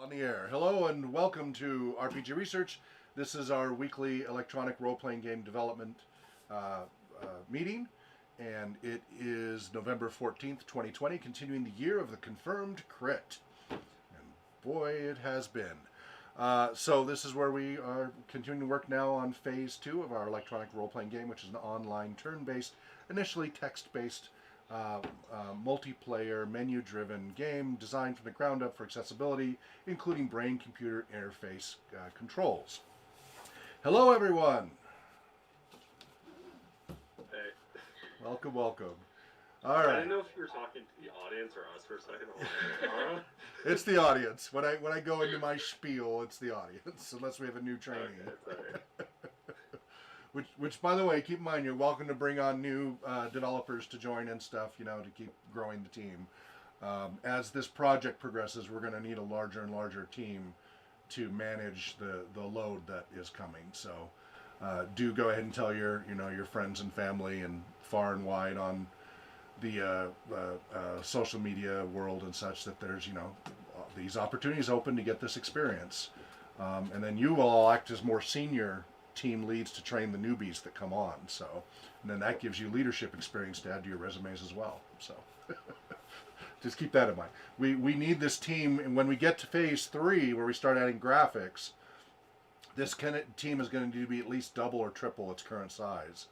On the air. Hello and welcome to RPG Research. This is our weekly electronic role-playing game development meeting, and it is November 14th, 2020, continuing the year of the confirmed crit. And boy, it has been. So this is where we are continuing to work now on phase 2 of our electronic role-playing game, which is an online turn-based, initially text-based, multiplayer, menu-driven game designed from the ground up for accessibility, including brain-computer interface controls. Hello, everyone. Hey. Welcome, welcome. All I right. didn't know if you were talking to the audience or us for a second. It's the audience. When I go into my spiel, it's the audience, unless we have a new trainee. Okay, sorry. Which, by the way, keep in mind, you're welcome to bring on new developers to join and stuff, to keep growing the team. As this project progresses, we're going to need a larger and larger team to manage the load that is coming. So do go ahead and tell your friends and family and far and wide on the social media world and such that there's, these opportunities open to get this experience. And then you will all act as more senior team leads to train the newbies that come on. So, and then that gives you leadership experience to add to your resumes as well. So, just keep that in mind. We need this team, and when we get to phase 3, where we start adding graphics, this team is going to need to be at least double or triple its current size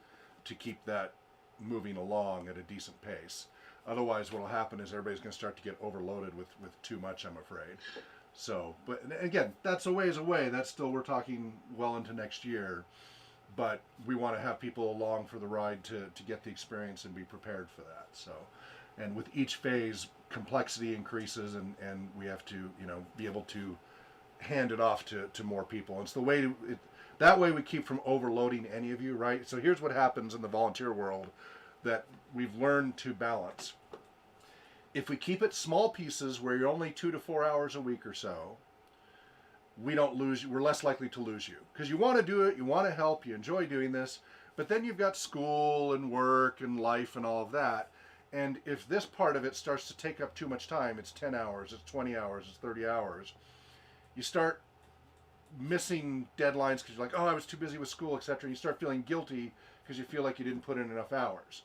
to keep that moving along at a decent pace. Otherwise, what will happen is everybody's going to start to get overloaded with too much, I'm afraid. So, but again, that's a ways away. That's still, we're talking well into next year. But we want to have people along for the ride to get the experience and be prepared for that. So, and with each phase, complexity increases, and we have to, be able to hand it off to more people. And it's the way that way we keep from overloading any of you, right? So here's what happens in the volunteer world that we've learned to balance. If we keep it small pieces where you're only 2 to 4 hours a week or so, we don't lose you. We're less likely to lose you because you want to do it, you want to help, you enjoy doing this, but then you've got school and work and life and all of that. And if this part of it starts to take up too much time, it's 10 hours, it's 20 hours, it's 30 hours, you start missing deadlines because you're like, oh, I was too busy with school, etc. You start feeling guilty because you feel like you didn't put in enough hours.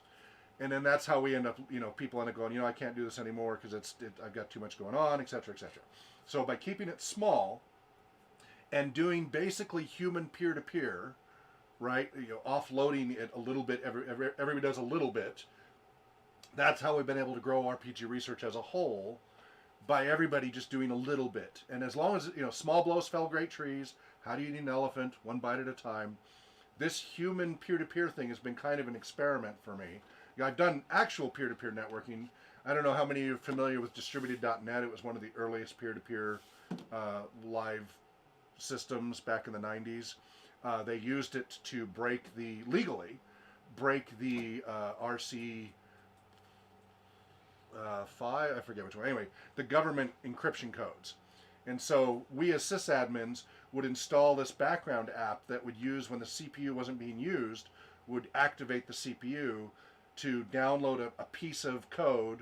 And then that's how we end up, people end up going, I can't do this anymore because I've got too much going on, etc., etc. So by keeping it small and doing basically human peer-to-peer, right, offloading it a little bit, everybody does a little bit, that's how we've been able to grow RPG research as a whole, by everybody just doing a little bit. And as long as, small blows fell great trees, how do you eat an elephant, one bite at a time, this human peer-to-peer thing has been kind of an experiment for me. I've done actual peer-to-peer networking. I don't know how many of you are familiar with distributed.net. It was one of the earliest peer-to-peer live systems back in the 90s. They used it to legally break the RC 5, I forget which one. Anyway, the government encryption codes. And so we as sysadmins would install this background app that would use, when the CPU wasn't being used, would activate the CPU to download a piece of code,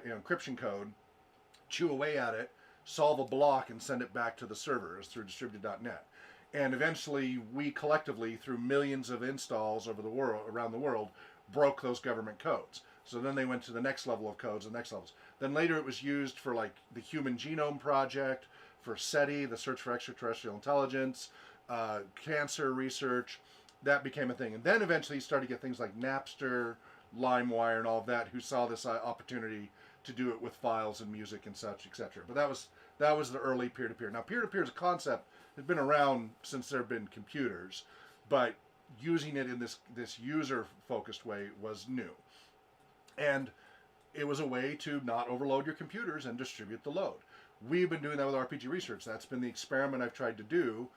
encryption code, chew away at it, solve a block, and send it back to the servers through distributed.net. And eventually, we collectively, through millions of installs around the world, broke those government codes. So then they went to the next level of codes, the next levels. Then later it was used for like the Human Genome Project, for SETI, the Search for Extraterrestrial Intelligence, cancer research. That became a thing. And then eventually you started to get things like Napster, LimeWire, and all of that, who saw this opportunity to do it with files and music and such, etc. But that was the early peer-to-peer. Now, peer-to-peer as a concept has been around since there have been computers, but using it in this user-focused way was new. And it was a way to not overload your computers and distribute the load. We've been doing that with RPG research. That's been the experiment I've tried to do,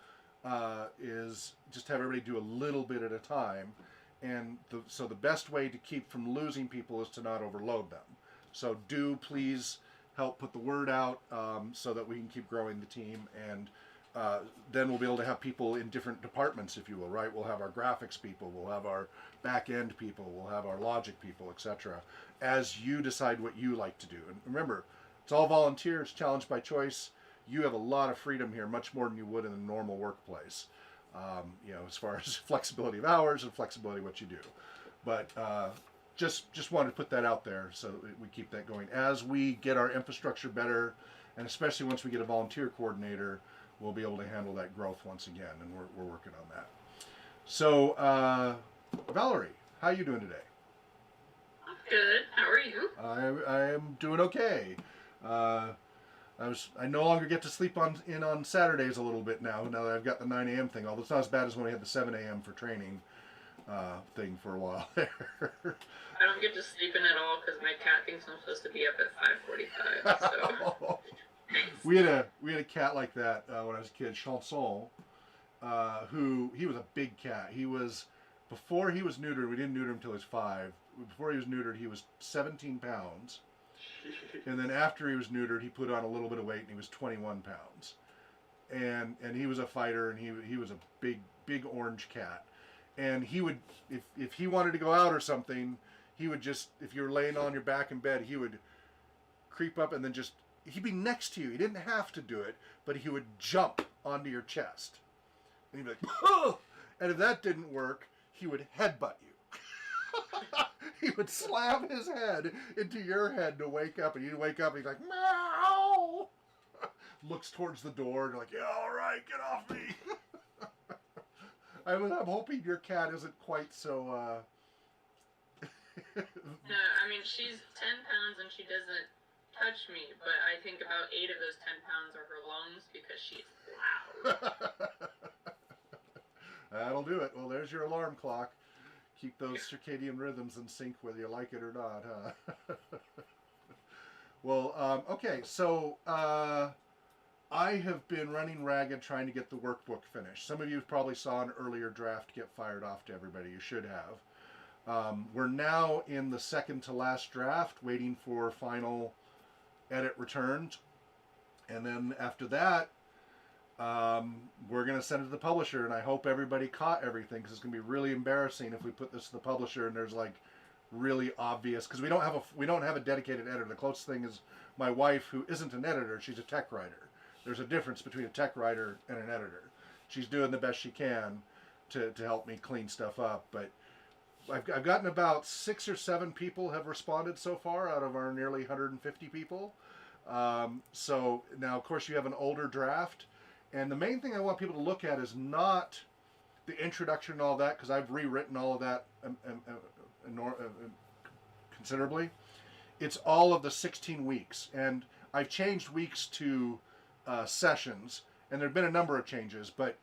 is just have everybody do a little bit at a time. And so the best way to keep from losing people is to not overload them. So do please help put the word out so that we can keep growing the team. And then we'll be able to have people in different departments, if you will, right? We'll have our graphics people, we'll have our back-end people, we'll have our logic people, etc. As you decide what you like to do. And remember, it's all volunteer, it's challenge by choice. you have a lot of freedom here, much more than you would in a normal workplace. As far as flexibility of hours and flexibility of what you do. But just wanted to put that out there so that we keep that going. As we get our infrastructure better, and especially once we get a volunteer coordinator, we'll be able to handle that growth once again, and we're working on that. So, Valerie, how are you doing today? I'm good. How are you? I am doing okay. I no longer get to sleep in on Saturdays a little bit now that I've got the 9 a.m. thing, although it's not as bad as when we had the 7 a.m. for training thing for a while there. I don't get to sleep in at all because my cat thinks I'm supposed to be up at 5:45. So we had a cat like that when I was a kid, Chanson, who he was a big cat. He was, before he was neutered, we didn't neuter him until he was 5. Before he was neutered, he was 17 pounds. And then after he was neutered, he put on a little bit of weight, and he was 21 pounds. And he was a fighter, and he was a big orange cat. And he would, if he wanted to go out or something, he would just, if you were laying on your back in bed, he would creep up and then he'd be next to you. He didn't have to do it, but he would jump onto your chest. And he'd be like, oh! And if that didn't work, he would headbutt you. He would slam his head into your head to wake up, and you'd wake up, and he's like, meow! Looks towards the door, and you're like, yeah, all right, get off me. I'm hoping your cat isn't quite so, no, I mean, she's 10 pounds and she doesn't touch me, but I think about 8 of those 10 pounds are her lungs because she's loud. That'll do it. Well, there's your alarm clock. Keep those circadian rhythms in sync whether you like it or not, huh? Well, okay, so I have been running ragged trying to get the workbook finished. Some of you probably saw an earlier draft get fired off to everybody. You should have. We're now in the second to last draft, waiting for final edit returns. And then after that, we're going to send it to the publisher, and I hope everybody caught everything, because it's going to be really embarrassing if we put this to the publisher and there's like really obvious, because we don't have a dedicated editor. The closest thing is my wife, who isn't an editor. She's a tech writer. There's a difference between a tech writer and an editor. She's doing the best she can to help me clean stuff up, but I've gotten about 6 or 7 people have responded so far out of our nearly 150 people. So now, of course, you have an older draft. And the main thing I want people to look at is not the introduction and all that, because I've rewritten all of that considerably. It's all of the 16 weeks. And I've changed weeks to sessions, and there have been a number of changes, but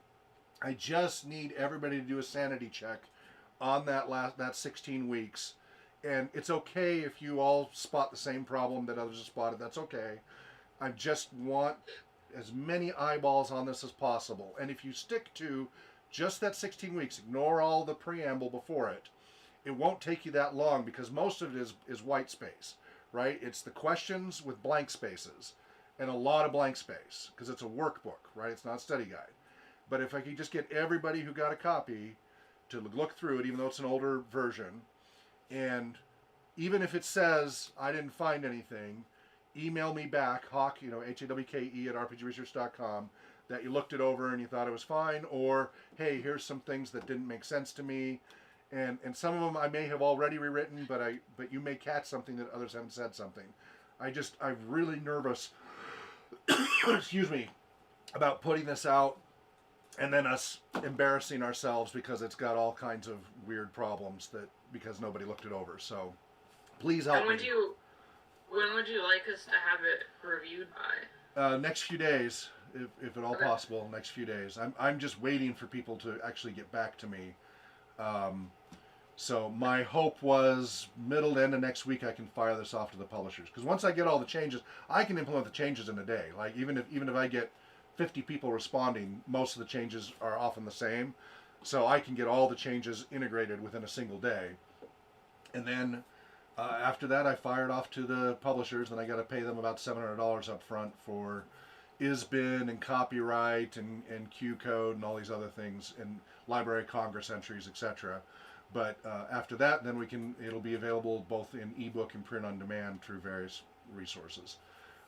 I just need everybody to do a sanity check on that 16 weeks. And it's okay if you all spot the same problem that others have spotted. That's okay. I just want as many eyeballs on this as possible. And if you stick to just that 16 weeks, ignore all the preamble before it, it won't take you that long, because most of it is white space, right? It's the questions with blank spaces and a lot of blank space, because it's a workbook, right? It's not a study guide. But if I could just get everybody who got a copy to look through it, even though it's an older version, and even if it says I didn't find anything, email me back, Hawk, HAWKE at rpgresearch.com, that you looked it over and you thought it was fine, or hey, here's some things that didn't make sense to me, and some of them I may have already rewritten, but you may catch something that others haven't said something. I'm really nervous, excuse me, about putting this out and then us embarrassing ourselves because it's got all kinds of weird problems because nobody looked it over. So please help me. When would you like us to have it reviewed by? Next few days, if at all Okay. possible. Next few days. I'm just waiting for people to actually get back to me. So my hope was middle to end of next week I can fire this off to the publishers, because once I get all the changes, I can implement the changes in a day. Like even if I get 50 people responding, most of the changes are often the same, so I can get all the changes integrated within a single day. And then after that, I fire it off to the publishers, and I got to pay them about $700 up front for ISBN and copyright and Q code and all these other things, and Library of Congress entries, etc. But after that, then it'll be available both in ebook and print on demand through various resources.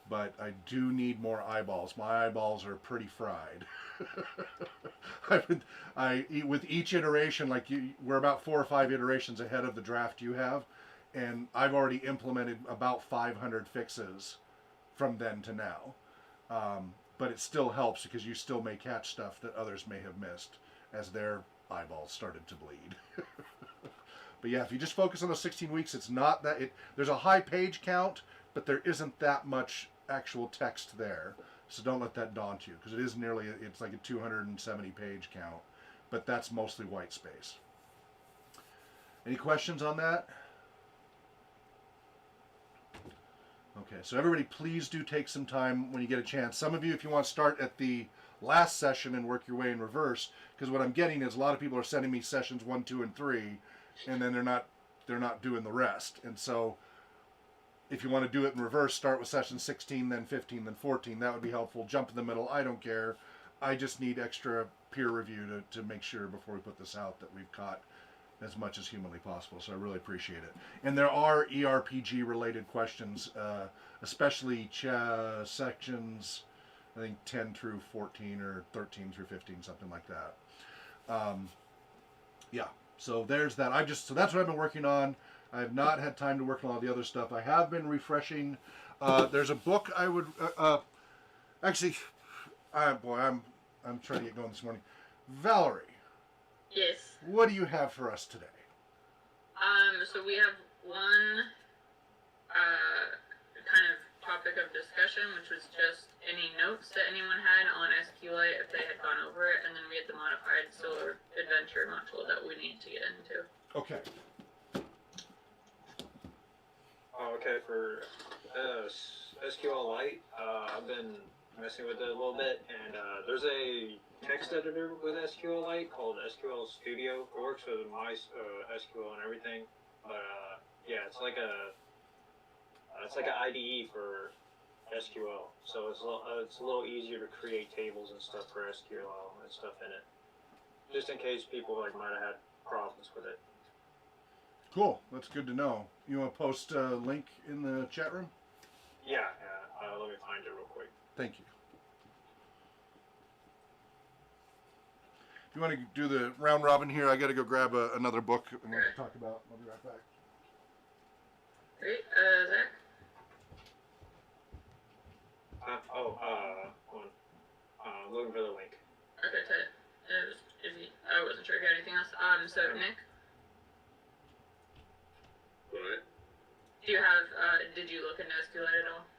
but I do need more eyeballs. My eyeballs are pretty fried. With each iteration, like we're about 4 or 5 iterations ahead of the draft you have, and I've already implemented about 500 fixes from then to now. But it still helps because you still may catch stuff that others may have missed as their eyeballs started to bleed. But yeah, if you just focus on the 16 weeks, it's not that there's a high page count, but there isn't that much actual text there. So don't let that daunt you, because it's like a 270 page count, but that's mostly white space. Any questions on that? Okay, so everybody please do take some time when you get a chance. Some of you, if you want to start at the last session and work your way in reverse, because what I'm getting is a lot of people are sending me sessions 1, 2, and 3, and then they're not doing the rest. And so if you want to do it in reverse, start with session 16, then 15, then 14. That would be helpful. Jump in the middle. I don't care. I just need extra peer review to make sure before we put this out that we've caught as much as humanly possible. So I really appreciate it. And there are ERPG related questions, especially sections, I think 10 through 14 or 13 through 15, something like that. Yeah. So there's that. So that's what I've been working on. I have not had time to work on all the other stuff. I have been refreshing. There's a book I would actually. Boy, I'm trying to get going this morning. Valerie. Yes. What do you have for us today? So we have one kind of topic of discussion, which was just any notes that anyone had on SQLite if they had gone over it, and then we had the modified solar adventure module that we need to get into. Okay. Okay, for SQLite, I've been messing with it a little bit, and there's a text editor with SQLite called SQL Studio. It works with my SQL and everything, but yeah, it's like an IDE for SQL, so it's a little easier to create tables and stuff for SQL and stuff in it, just in case people might have had problems with it. Cool. That's good to know. You want to post a link in the chat room? Yeah. Let me find it real quick. Thank you. If you want to do the round robin here, I got to go grab another book and we'll talk about. I'll be right back. Great. Zach? Looking for the link. Okay, tight. I wasn't sure if you had anything else. So Nick? What? Do you have, did you look into SQLite at all?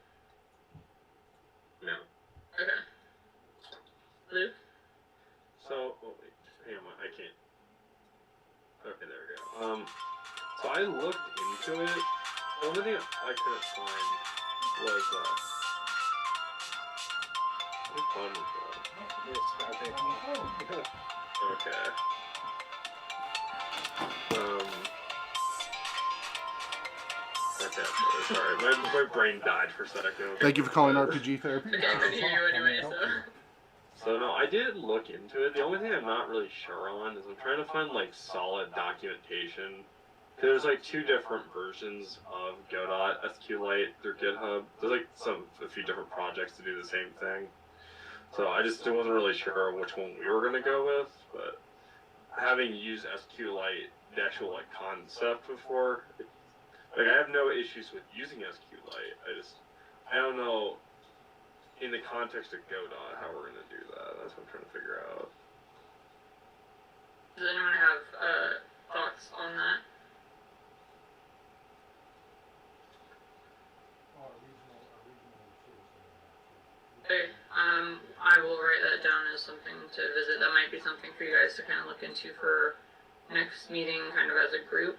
No. Okay. Lou? So, wait, hang on, I can't. Okay, there we go. So I looked into it. The only thing I couldn't find was, what fun was that? Okay. Okay, sorry. My brain died for a second. Thank you for calling RPG Therapy. Okay, I couldn't hear you anyway, so. So no, I did look into it. The only thing I'm not really sure on is I'm trying to find solid documentation. There's 2 different versions of Godot SQLite through GitHub. There's a few different projects to do the same thing. So I just wasn't really sure which one we were gonna go with, but having used SQLite, the actual concept before, I have no issues with using SQLite. I don't know in the context of Godot how we're gonna do that. That's what I'm trying to figure out. Does anyone have thoughts on that? Okay, I will write that down as something to visit. That might be something for you guys to kind of look into for next meeting, kind of as a group.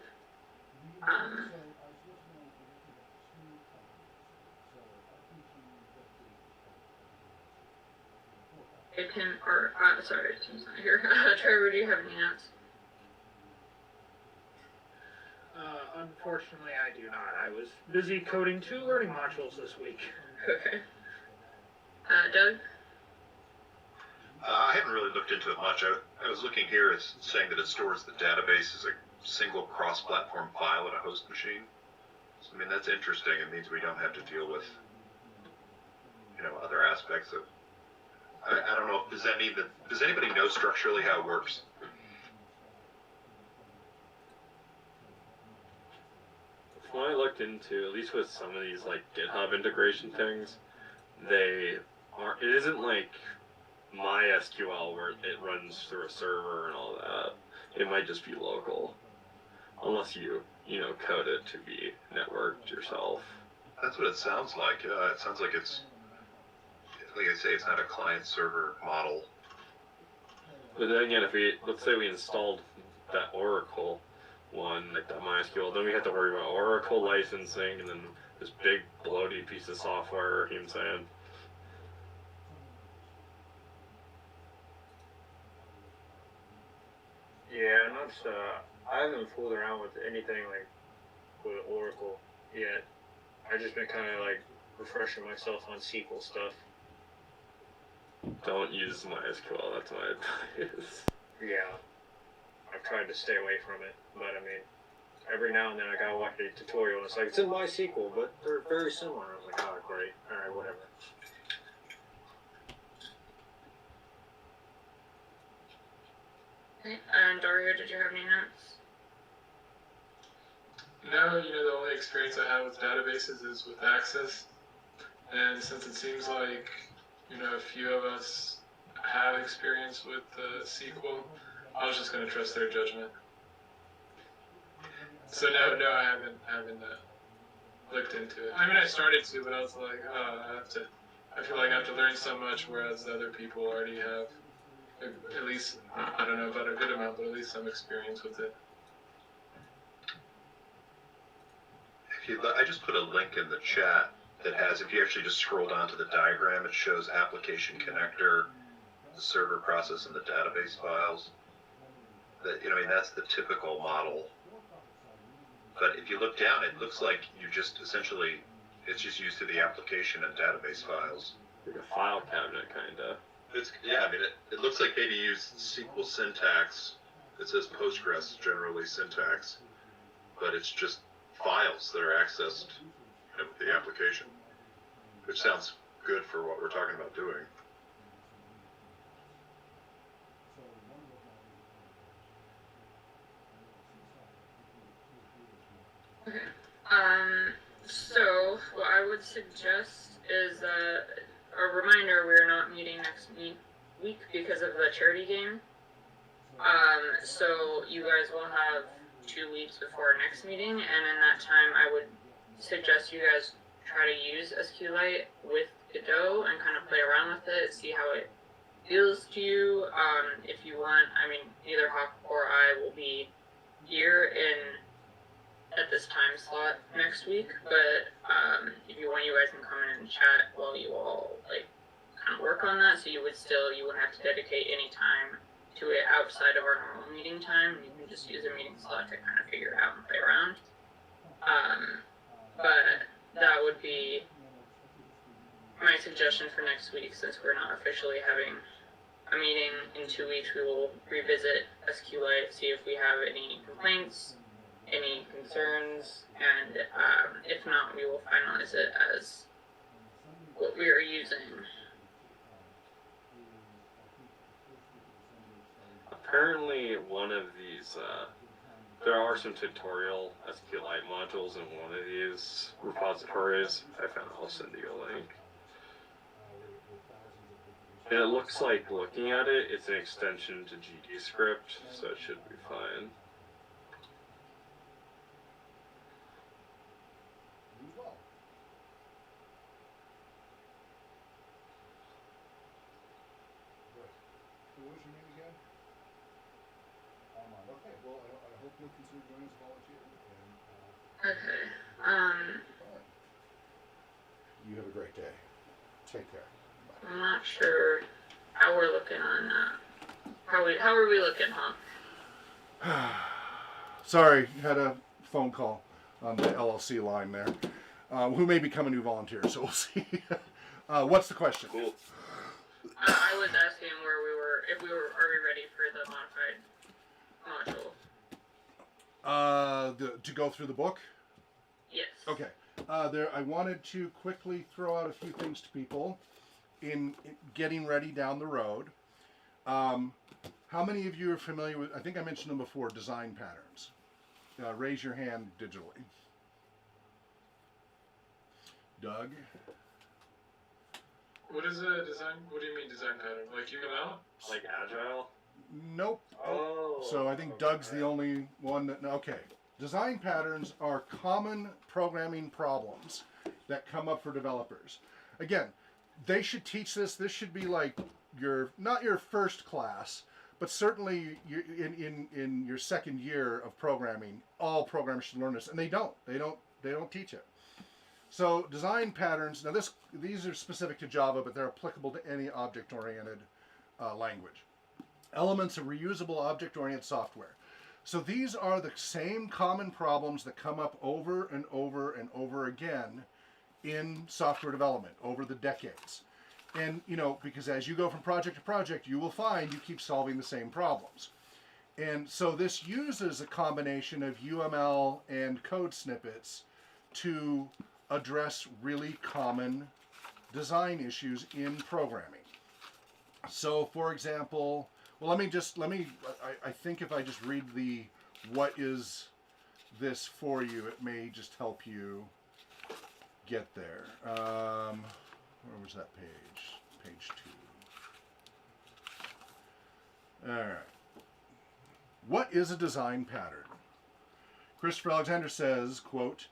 Sorry, Tim's not here. Trevor, do you have any notes? Unfortunately, I do not. I was busy coding 2 learning modules this week. Okay. Doug? I haven't really looked into it much. I was looking here, it's saying that it stores the database as a single cross-platform file at a host machine. So, I mean, that's interesting. It means we don't have to deal with aspects of. I don't know. Does that mean that? Does anybody know structurally how it works? When I looked into, at least with some of these like GitHub integration things, they are. It isn't like MySQL where it runs through a server and all that. It might just be local, unless you code it to be networked yourself. That's what it sounds like. It sounds like it's, like I say, it's not a client-server model. But then again, let's say we installed that Oracle one, like that MySQL, then we have to worry about Oracle licensing and then this big bloated piece of software. You know what I'm saying? Yeah, and I haven't fooled around with anything like with Oracle yet. I've just been kind of like refreshing myself on SQL stuff. Don't use MySQL. That's my advice. Yeah, I've tried to stay away from it, but I mean, every now and then I gotta watch a tutorial and it's like, it's in MySQL, but they're very similar. I was like, oh, great. Alright, whatever. Okay. Dario, did you have any notes? No, the only experience I have with databases is with Access. And since it seems like, a few of us have experience with SQL, I was just going to trust their judgment. So no, I haven't looked into it. I mean, I started to, but I was like, I feel like I have to learn so much, whereas other people already have, at least, I don't know about a good amount, but at least some experience with it. I just put a link in the chat that has, if you actually just scroll down to the diagram, it shows application connector, the server process, and the database files. That, that's the typical model. But if you look down, it looks like you just essentially, it's just used to the application and database files. Like a file cabinet, kinda. It looks like maybe you use SQL syntax. It says Postgres generally syntax, but it's just files that are accessed with the application, which sounds good for what we're talking about doing. Okay. So what I would suggest is a reminder: we're not meeting next week because of the charity game. So you guys will have 2 weeks before our next meeting, and in that time, I would suggest you guys try to use SQLite with Godot and kind of play around with it, see how it feels to you. If you want, either Hawk or I will be here at this time slot next week, but if you want, you guys can come in and chat while you all kind of work on that, so you wouldn't have to dedicate any time to it outside of our normal meeting time. You can just use a meeting slot to kind of figure it out and play around. But that would be my suggestion for next week. Since we're not officially having a meeting in 2 weeks, we will revisit SQLite, see if we have any complaints, any concerns, and if not, we will finalize it as what we are using. Apparently, one of these, there are some tutorial SQLite modules in one of these repositories. I found, I'll send you a link. And it looks like, looking at it, it's an extension to GDScript, so it should be fine. What was your name again? Okay, well, I hope you'll consider joining as a volunteer. Okay. You have a great day. Take care. Bye. I'm not sure how we're looking on how are we looking, huh? Sorry, had a phone call on the LLC line there. Who may become a new volunteer, so we'll see. What's the question? Cool. I was asking where we were, are we ready for the modified module? To go through the book? Yes. Okay. I wanted to quickly throw out a few things to people. in getting ready down the road. How many of you are familiar with, I think I mentioned them before, design patterns? Raise your hand digitally. Doug? What is a design? What do you mean design pattern? Like UML? Like agile. Nope. Oh. So I think Doug's the only one that, okay. Design patterns are common programming problems that come up for developers. Again, they should teach this. This should be like not your first class, but certainly in your second year of programming, all programmers should learn this, and they don't teach it. So design patterns. Now these are specific to Java, but they're applicable to any object-oriented language. Elements of reusable object-oriented software. So these are the same common problems that come up over and over and over again in software development over the decades. And, because as you go from project to project, you will find you keep solving the same problems. And so this uses a combination of UML and code snippets to address really common design issues in programming. So, for example, well, I think if I just read what is this for you, it may just help you get there. Where was that page? Page 2. All right. What is a design pattern? Christopher Alexander says, quote,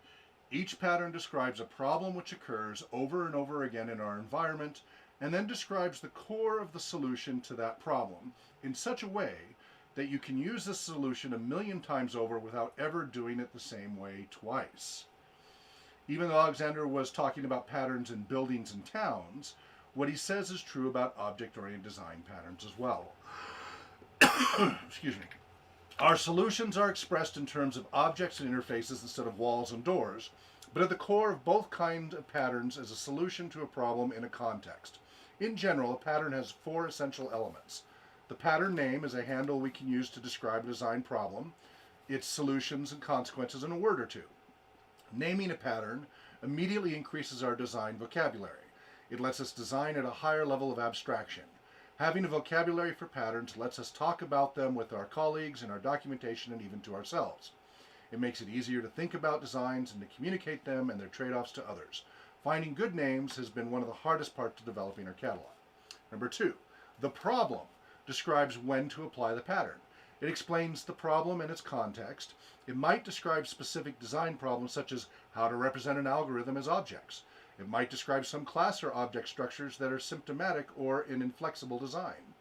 each pattern describes a problem which occurs over and over again in our environment and then describes the core of the solution to that problem in such a way that you can use this solution 1,000,000 times over without ever doing it the same way twice. Even though Alexander was talking about patterns in buildings and towns, what he says is true about object-oriented design patterns as well. Excuse me. Our solutions are expressed in terms of objects and interfaces instead of walls and doors, but at the core of both kinds of patterns is a solution to a problem in a context. In general, a pattern has 4 essential elements. The pattern name is a handle we can use to describe a design problem, its solutions and consequences in a word or two. Naming a pattern immediately increases our design vocabulary. It lets us design at a higher level of abstraction. Having a vocabulary for patterns lets us talk about them with our colleagues in our documentation and even to ourselves. It makes it easier to think about designs and to communicate them and their trade-offs to others. Finding good names has been one of the hardest parts of developing our catalog. Number 2, the problem describes when to apply the pattern. It explains the problem and its context. It might describe specific design problems such as how to represent an algorithm as objects. It might describe some class or object structures that are symptomatic or in inflexible design.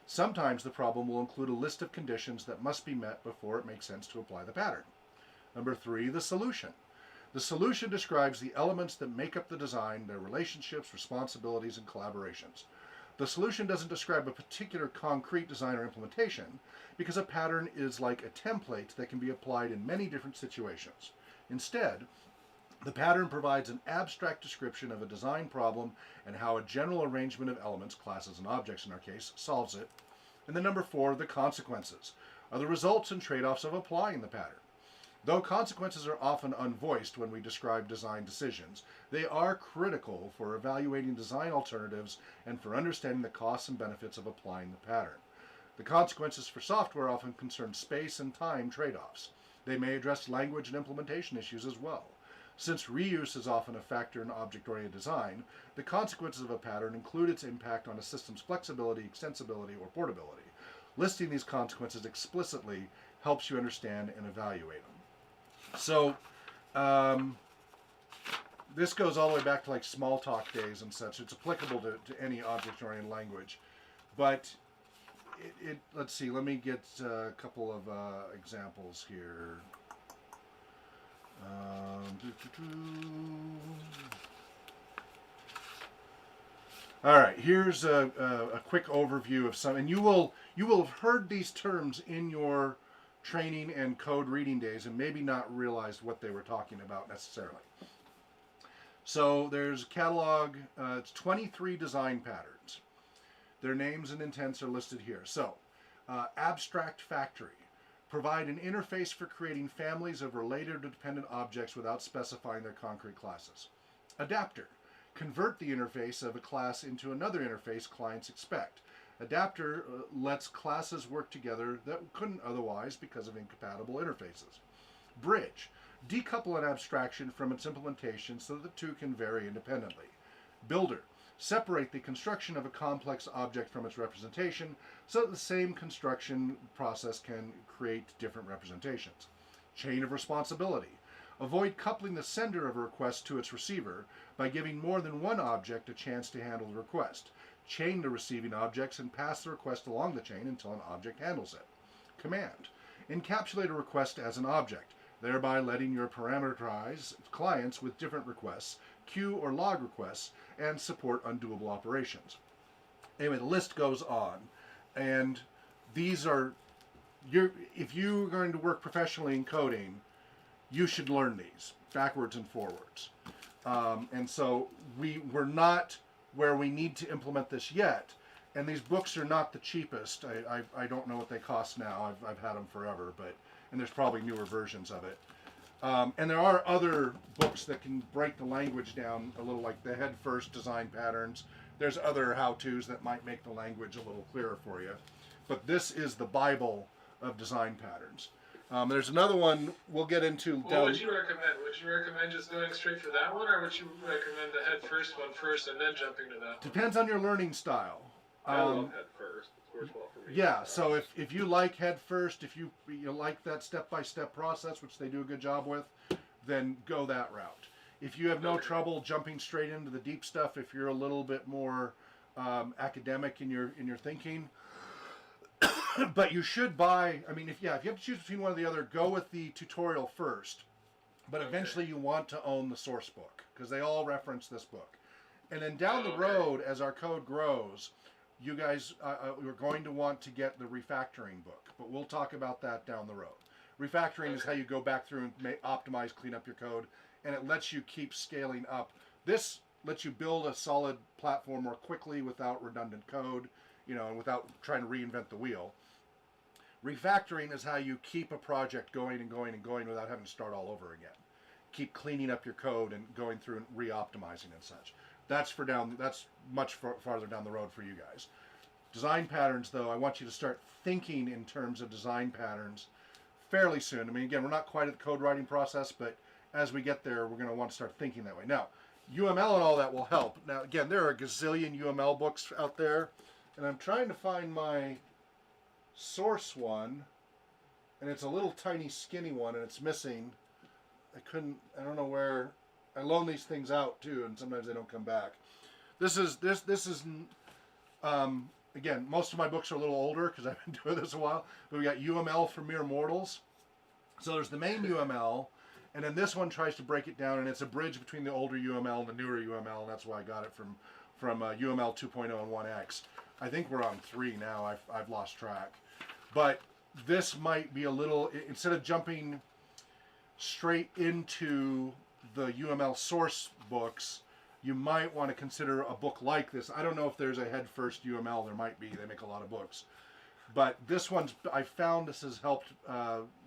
Sometimes the problem will include a list of conditions that must be met before it makes sense to apply the pattern. Number 3, the solution. The solution describes the elements that make up the design, their relationships, responsibilities, and collaborations. The solution doesn't describe a particular concrete design or implementation because a pattern is like a template that can be applied in many different situations. Instead, the pattern provides an abstract description of a design problem and how a general arrangement of elements, classes and objects in our case, solves it. And then number 4, the consequences are the results and trade-offs of applying the pattern. Though consequences are often unvoiced when we describe design decisions, they are critical for evaluating design alternatives and for understanding the costs and benefits of applying the pattern. The consequences for software often concern space and time trade-offs. They may address language and implementation issues as well. Since reuse is often a factor in object-oriented design, the consequences of a pattern include its impact on a system's flexibility, extensibility, or portability. Listing these consequences explicitly helps you understand and evaluate them. So, this goes all the way back to like Smalltalk days and such. It's applicable to any object-oriented language. But, let's see, let me get a couple of examples here. All right, here's a quick overview of some, and you will have heard these terms in your training and code reading days and maybe not realized what they were talking about necessarily. So there's a catalog, it's 23 design patterns. Their names and intents are listed here. So, abstract factory. Provide an interface for creating families of related or dependent objects without specifying their concrete classes. Adapter. Convert the interface of a class into another interface clients expect. Adapter lets classes work together that couldn't otherwise because of incompatible interfaces. Bridge. Decouple an abstraction from its implementation so that the two can vary independently. Builder. Separate the construction of a complex object from its representation so that the same construction process can create different representations. Chain of responsibility. Avoid coupling the sender of a request to its receiver by giving more than one object a chance to handle the request. Chain the receiving objects and pass the request along the chain until an object handles it. Command. Encapsulate a request as an object, thereby letting your parameterize clients with different requests, queue or log requests, and support undoable operations. Anyway, the list goes on, and these are, if you're going to work professionally in coding, you should learn these backwards and forwards. And so we're not where we need to implement this yet, and these books are not the cheapest. I don't know what they cost now. I've had them forever, and there's probably newer versions of it. And there are other books that can break the language down a little, like the Head First Design Patterns. There's other how-tos that might make the language a little clearer for you. But this is the Bible of design patterns. There's another one we'll get into. What would you recommend? Would you recommend just going straight for that one, or would you recommend the Head First one first and then jumping to that one? Depends on your learning style. I love Head First. It works well for me. Yeah, so if you like Head First, if you like that step-by-step process, which they do a good job with, then go that route. If you have no trouble jumping straight into the deep stuff, if you're a little bit more academic in your thinking, but you should buy, I mean, if you have to choose between one or the other, go with the tutorial first. But eventually you want to own the source book, because they all reference this book. And then down the road, as our code grows, you guys are going to want to get the refactoring book. But we'll talk about that down the road. Refactoring is how you go back through and optimize, clean up your code, and it lets you keep scaling up. This lets you build a solid platform more quickly without redundant code, and without trying to reinvent the wheel. Refactoring is how you keep a project going and going and going without having to start all over again. Keep cleaning up your code and going through and re-optimizing and such. That's much farther down the road for you guys. Design patterns, though, I want you to start thinking in terms of design patterns fairly soon. I mean, again, we're not quite at the code writing process, but as we get there, we're going to want to start thinking that way. Now, UML and all that will help. Now, again, there are a gazillion UML books out there, and I'm trying to find my source one, and it's a little tiny skinny one, and it's missing. I don't know where. I loan these things out too, and sometimes they don't come back. This is again, most of my books are a little older because I've been doing this a while, but we got UML for Mere Mortals. So there's the main UML, and then this one tries to break it down, and it's a bridge between the older UML and the newer UML, and that's why I got it from UML 2.0 and 1X. I think we're on 3 now. I've lost track. But this might be a little, instead of jumping straight into the UML source books, you might want to consider a book like this. I don't know if there's a Head First UML. There might be. They make a lot of books. But this one's, I found this has helped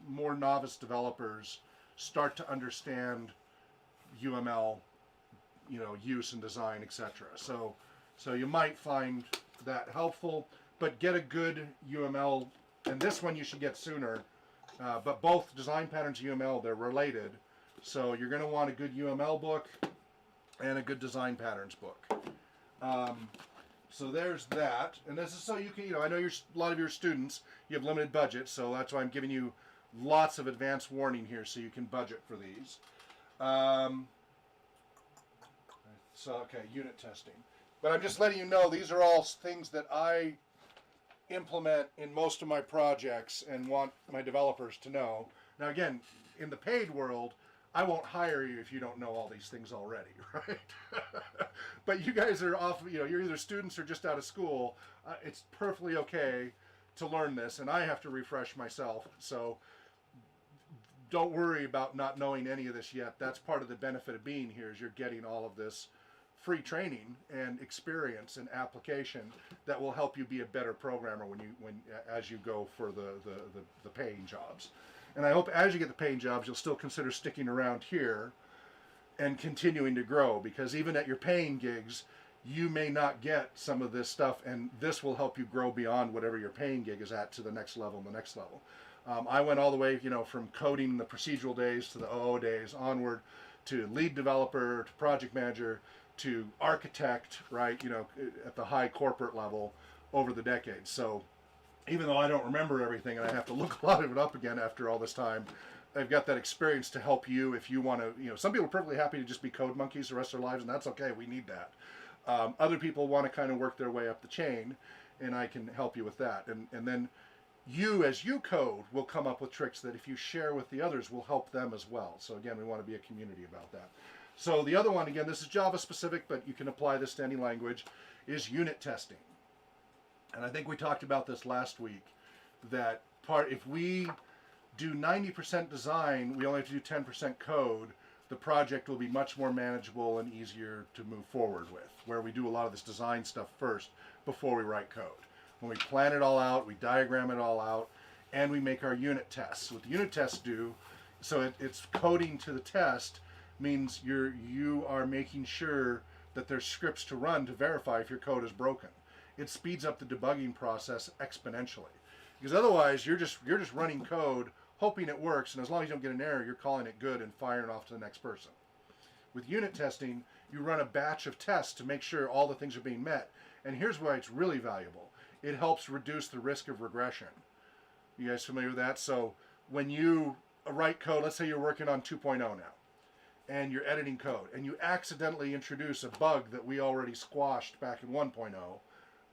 more novice developers start to understand UML, use and design, etc. So you might find that helpful, but get a good UML, and this one you should get sooner, but both design patterns and UML, they're related, so you're going to want a good UML book and a good design patterns book. So there's that, and this is so you can, I know a lot of your students, you have limited budget, so that's why I'm giving you lots of advance warning here so you can budget for these. Unit testing. But I'm just letting you know these are all things that I implement in most of my projects and want my developers to know. Now again, in the paid world, I won't hire you if you don't know all these things already, right? But you guys are you're either students or just out of school. It's perfectly okay to learn this, and I have to refresh myself. So don't worry about not knowing any of this yet. That's part of the benefit of being here, is you're getting all of this free training and experience and application that will help you be a better programmer as you go for the paying jobs. And I hope as you get the paying jobs, you'll still consider sticking around here and continuing to grow, because even at your paying gigs, you may not get some of this stuff, and this will help you grow beyond whatever your paying gig is at to the next level and the next level. I went all the way, from coding in the procedural days to the OO days onward, to lead developer, to project manager, to architect, right, at the high corporate level over the decades. So even though I don't remember everything and I have to look a lot of it up again after all this time, I've got that experience to help you if you want to, some people are perfectly happy to just be code monkeys the rest of their lives, and that's okay, we need that. Other people want to kind of work their way up the chain, and I can help you with that. And then you, as you code, will come up with tricks that if you share with the others will help them as well. So again, we want to be a community about that. So the other one, again, this is Java specific, but you can apply this to any language, is unit testing. And I think we talked about this last week, that if we do 90% design, we only have to do 10% code, the project will be much more manageable and easier to move forward with, where we do a lot of this design stuff first before we write code. When we plan it all out, we diagram it all out, and we make our unit tests. What the unit tests do, so it's coding to the test, means you are making sure that there's scripts to run to verify if your code is broken. It speeds up the debugging process exponentially, because otherwise you're just running code hoping it works, and as long as you don't get an error, you're calling it good and firing off to the next person. With unit testing, you run a batch of tests to make sure all the things are being met, and here's why it's really valuable. It helps reduce the risk of regression. You guys familiar with that? So when you write code, let's say you're working on 2.0 now, and you're editing code, and you accidentally introduce a bug that we already squashed back in 1.0,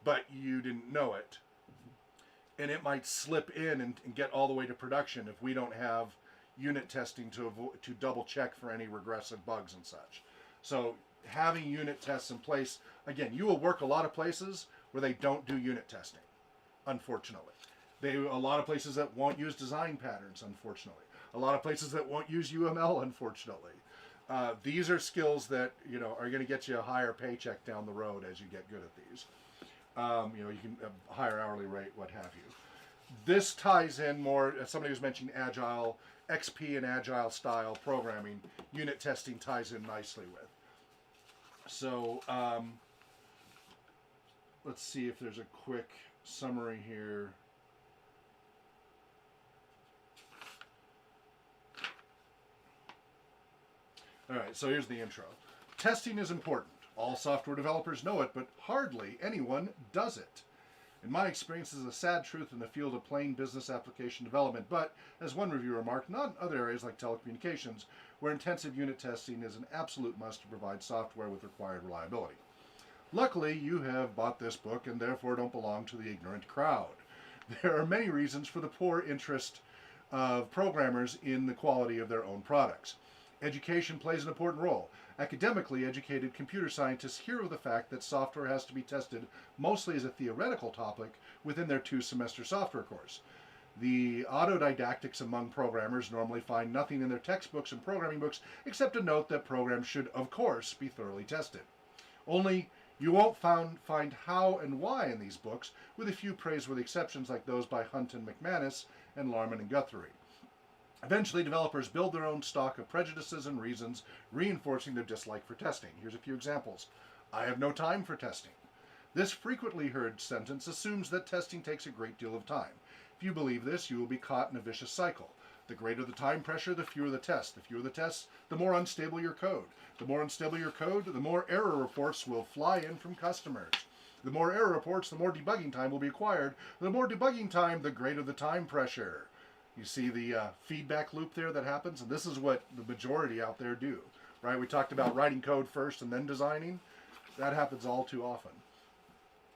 but you didn't know it, and it might slip in and get all the way to production if we don't have unit testing to double check for any regressive bugs and such. So having unit tests in place, again, you will work a lot of places where they don't do unit testing, unfortunately. A lot of places that won't use design patterns, unfortunately. A lot of places that won't use UML, unfortunately. These are skills that are going to get you a higher paycheck down the road as you get good at these. You can a higher hourly rate, what have you. This ties in more, as somebody was mentioning Agile, XP and Agile style programming. Unit testing ties in nicely with. So let's see if there's a quick summary here. All right, so here's the intro. Testing is important. All software developers know it, but hardly anyone does it. In my experience, this is a sad truth in the field of plain business application development, but, as one reviewer remarked, not in other areas like telecommunications, where intensive unit testing is an absolute must to provide software with required reliability. Luckily, you have bought this book and therefore don't belong to the ignorant crowd. There are many reasons for the poor interest of programmers in the quality of their own products. Education plays an important role. Academically educated computer scientists hear of the fact that software has to be tested mostly as a theoretical topic within their 2-semester software course. The autodidactics among programmers normally find nothing in their textbooks and programming books except a note that programs should, of course, be thoroughly tested. Only you won't find how and why in these books, with a few praiseworthy exceptions like those by Hunt and McManus and Larman and Guthrie. Eventually, developers build their own stock of prejudices and reasons, reinforcing their dislike for testing. Here's a few examples. I have no time for testing. This frequently heard sentence assumes that testing takes a great deal of time. If you believe this, you will be caught in a vicious cycle. The greater the time pressure, the fewer the tests. The fewer the tests, the more unstable your code. The more unstable your code, the more error reports will fly in from customers. The more error reports, the more debugging time will be required. The more debugging time, the greater the time pressure. You see the feedback loop there that happens? And this is what the majority out there do, right? We talked about writing code first and then designing. That happens all too often.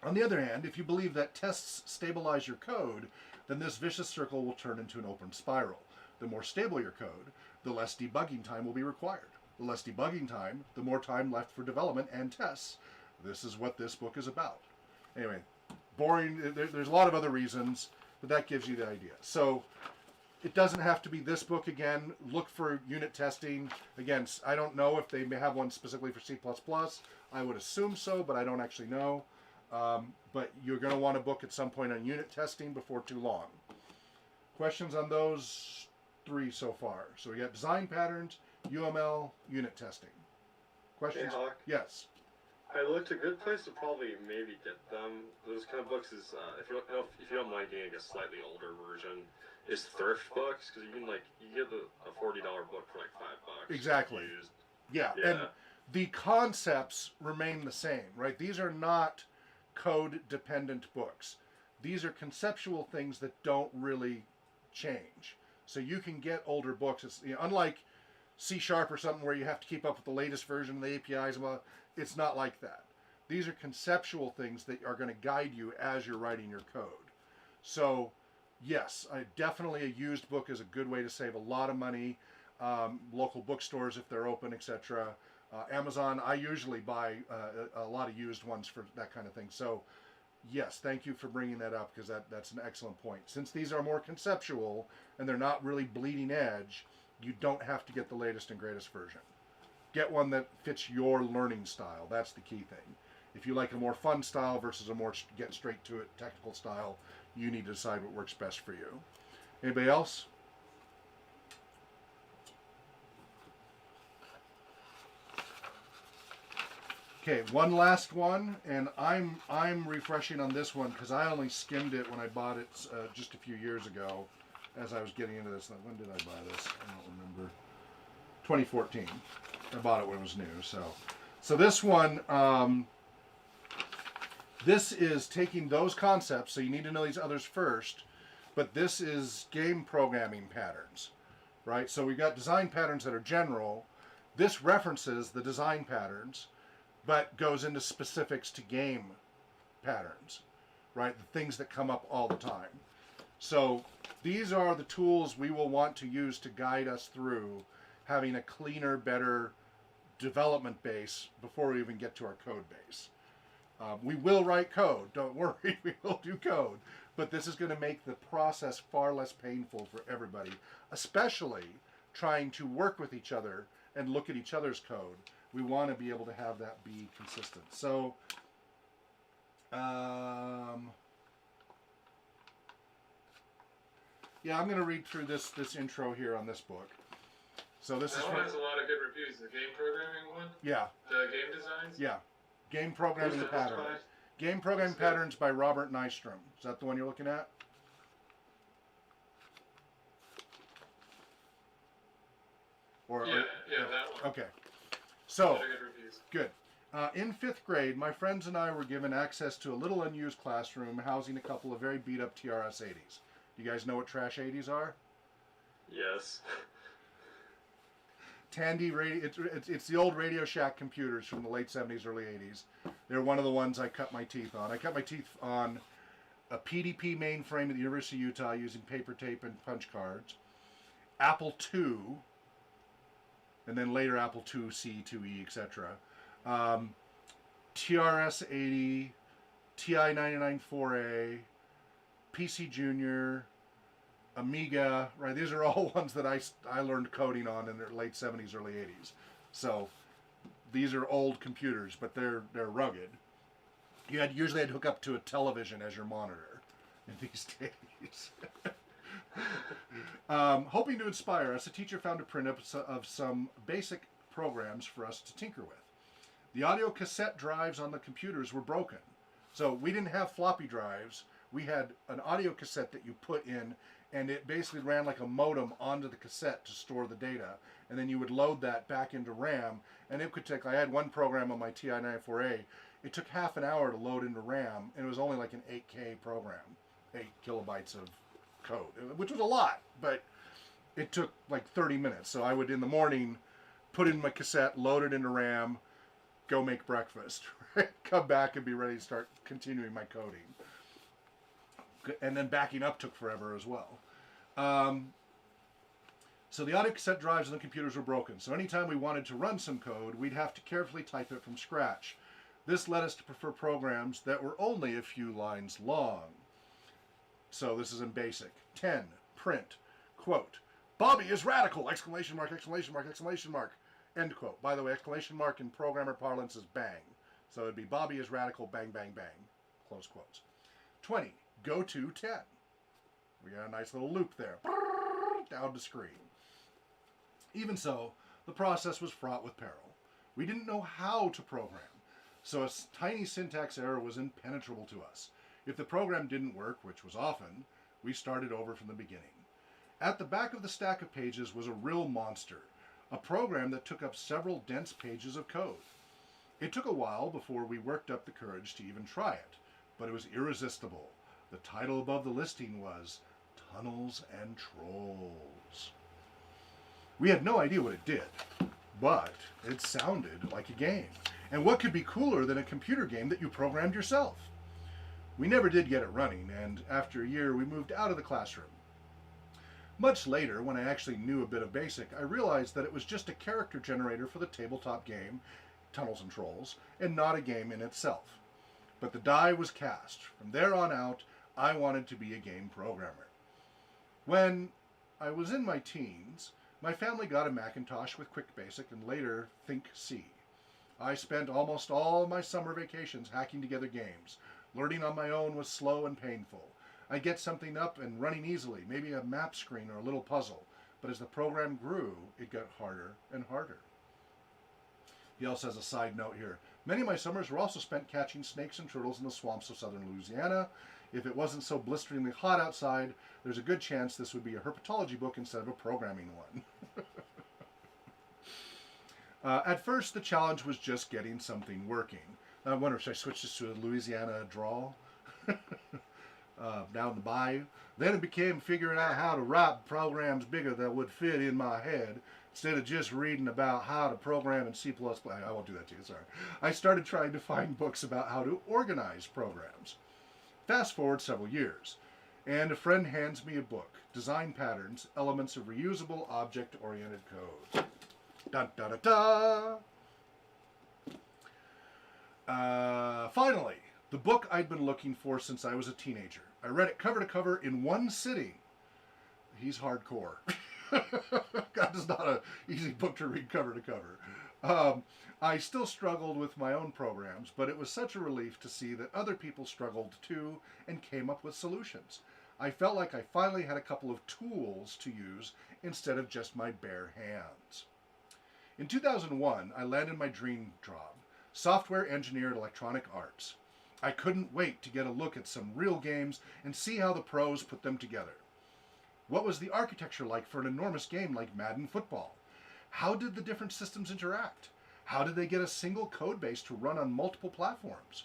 On the other hand, if you believe that tests stabilize your code, then this vicious circle will turn into an open spiral. The more stable your code, the less debugging time will be required. The less debugging time, the more time left for development and tests. This is what this book is about. Anyway, boring. There's a lot of other reasons, but that gives you the idea. So it doesn't have to be this book again. Look for unit testing. Again, I don't know if they may have one specifically for C++. I would assume so, but I don't actually know. But you're going to want a book at some point on unit testing before too long. Questions on those 3 so far? So we got design patterns, UML unit testing. Questions? Hey, Hawk. Yes. I looked, a good place to probably maybe get them, those kind of books is, if you don't mind getting a slightly older version, is thrift books, because you can, like, you get a $40 book for like $5. Exactly. Used. Yeah. Yeah. And the concepts remain the same, right? These are not code-dependent books. These are conceptual things that don't really change. So you can get older books. It's, unlike C# or something where you have to keep up with the latest version of the APIs. Well, it's not like that. These are conceptual things that are going to guide you as you're writing your code. So, yes, definitely a used book is a good way to save a lot of money. Local bookstores, if they're open, etc. Amazon, I usually buy a lot of used ones for that kind of thing. So, yes, thank you for bringing that up, because that's an excellent point. Since these are more conceptual and they're not really bleeding edge, you don't have to get the latest and greatest version. Get one that fits your learning style. That's the key thing. If you like a more fun style versus a more get straight to it technical style, you need to decide what works best for you. Anybody else? Okay, one last one, and I'm refreshing on this one because I only skimmed it when I bought it just a few years ago, as I was getting into this. When did I buy this? I don't remember. 2014. I bought it when it was new. So this one, this is taking those concepts. So you need to know these others first, but this is game programming patterns, right? So we've got design patterns that are general. This references the design patterns, but goes into specifics to game patterns, right? The things that come up all the time. So these are the tools we will want to use to guide us through having a cleaner, better development base before we even get to our code base. We will write code, don't worry, we will do code, but this is going to make the process far less painful for everybody, especially trying to work with each other and look at each other's code. We want to be able to have that be consistent. So, yeah, I'm going to read through this intro here on this book. So this That is one has a lot of good reviews. The game programming one? Yeah. The game designs? Yeah. Game Programming Patterns. Game Programming Patterns by Robert Nystrom. Is that the one you're looking at? Yeah, that one. Okay. A So, lot of good reviews. good. In 5th grade, my friends and I were given access to a little unused classroom housing a couple of very beat up TRS-80s. Do you guys know what trash 80s are? Yes. Tandy radio. It's the old Radio Shack computers from the late 70s, early 80s. They're one of the ones I cut my teeth on. I cut my teeth on a PDP mainframe at the University of Utah using paper tape and punch cards. Apple II, and then later Apple IIc, 2E, etc. TRS-80, TI-99-4A, PC Junior, Amiga, right? These are all ones that I learned coding on in the late 70s, early 80s. So these are old computers, but they're rugged. You usually had to hook up to a television as your monitor in these days. Hoping to inspire us, a teacher found a print of some basic programs for us to tinker with. The audio cassette drives on the computers were broken. So we didn't have floppy drives. We had an audio cassette that you put in, and it basically ran like a modem onto the cassette to store the data. And then you would load that back into RAM, and it could take, I had one program on my TI-94A, it took half an hour to load into RAM, and it was only like an 8K program, 8 kilobytes of code, which was a lot, but it took like 30 minutes. So I would, in the morning, put in my cassette, load it into RAM, go make breakfast, right? Come back and be ready to start continuing my coding. And then backing up took forever as well. So the audio cassette drives on the computers were broken. So anytime we wanted to run some code, we'd have to carefully type it from scratch. This led us to prefer programs that were only a few lines long. So this is in BASIC. 10, print, quote, Bobby is radical, exclamation mark, exclamation mark, exclamation mark, end quote. By the way, exclamation mark in programmer parlance is bang. So it'd be Bobby is radical, bang, bang, bang, close quotes. 20, go to 10. We got a nice little loop there, down the screen. Even so, The process was fraught with peril. We didn't know how to program, so a tiny syntax error was impenetrable to us. If the program didn't work, which was often, we started over from the beginning. At the back of the stack of pages was a real monster, a program that took up several dense pages of code. It took a while before we worked up the courage to even try it, but it was irresistible. The title above the listing was Tunnels and Trolls. We had no idea what it did, but it sounded like a game. And what could be cooler than a computer game that you programmed yourself? We never did get it running, and after a year we moved out of the classroom. Much later, when I actually knew a bit of BASIC, I realized that it was just a character generator for the tabletop game, Tunnels and Trolls, and not a game in itself. But the die was cast. From there on out, I wanted to be a game programmer. When I was in my teens, my family got a Macintosh with Quick Basic and later Think C. I spent almost all my summer vacations hacking together games. Learning on my own was slow and painful. I'd get something up and running easily, maybe a map screen or a little puzzle, but as the program grew, it got harder and harder. He also has a side note here. Many of my summers were also spent catching snakes and turtles in the swamps of southern Louisiana. If it wasn't so blisteringly hot outside, there's a good chance this would be a herpetology book instead of a programming one. At first, the challenge was just getting something working. I wonder, should I switch this to a Louisiana drawl? Down the bayou. Then it became figuring out how to write programs bigger that would fit in my head instead of just reading about how to program in C++. I won't do that to you, sorry. I started trying to find books about how to organize programs. Fast forward several years, and a friend hands me a book, Design Patterns, Elements of Reusable Object-Oriented Code. Dun, da, da, da. Finally, the book I'd been looking for since I was a teenager. I read it cover to cover in one sitting. He's hardcore. God, it's not an easy book to read cover to cover. I still struggled with my own programs, but it was such a relief to see that other people struggled too and came up with solutions. I felt like I finally had a couple of tools to use instead of just my bare hands. In 2001, I landed my dream job, software engineer at Electronic Arts. I couldn't wait to get a look at some real games and see how the pros put them together. What was the architecture like for an enormous game like Madden Football? How did the different systems interact? How did they get a single code base to run on multiple platforms?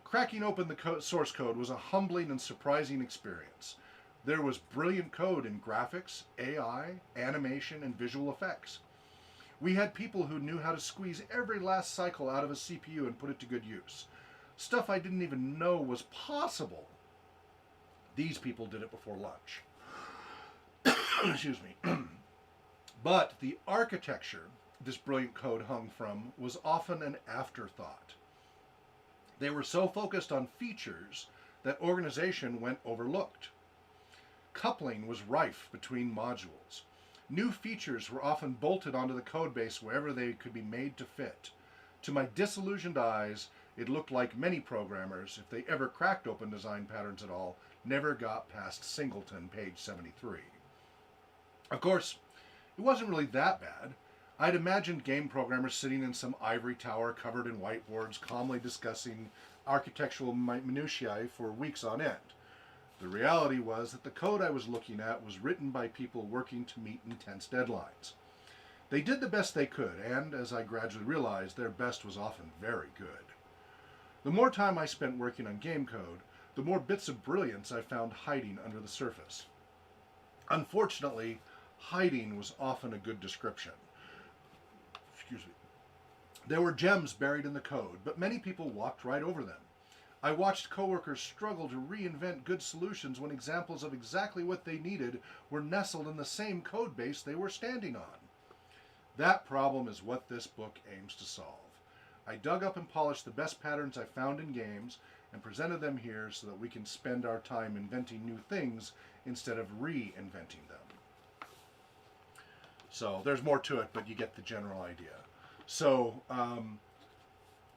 Cracking open the source code was a humbling and surprising experience. There was brilliant code in graphics, AI, animation, and visual effects. We had people who knew how to squeeze every last cycle out of a CPU and put it to good use. Stuff I didn't even know was possible. These people did it before lunch. Excuse me. But the architecture this brilliant code hung from was often an afterthought. They were so focused on features that organization went overlooked. Coupling was rife between modules. New features were often bolted onto the code base wherever they could be made to fit. To my disillusioned eyes, it looked like many programmers, if they ever cracked open design patterns at all, never got past Singleton, page 73. Of course, it wasn't really that bad. I'd imagined game programmers sitting in some ivory tower covered in whiteboards, calmly discussing architectural minutiae for weeks on end. The reality was that the code I was looking at was written by people working to meet intense deadlines. They did the best they could, and as I gradually realized, their best was often very good. The more time I spent working on game code, the more bits of brilliance I found hiding under the surface. Unfortunately, hiding was often a good description. Excuse me. There were gems buried in the code, but many people walked right over them. I watched coworkers struggle to reinvent good solutions when examples of exactly what they needed were nestled in the same code base they were standing on. That problem is what this book aims to solve. I dug up and polished the best patterns I found in games and presented them here so that we can spend our time inventing new things instead of reinventing them. So there's more to it, but you get the general idea. So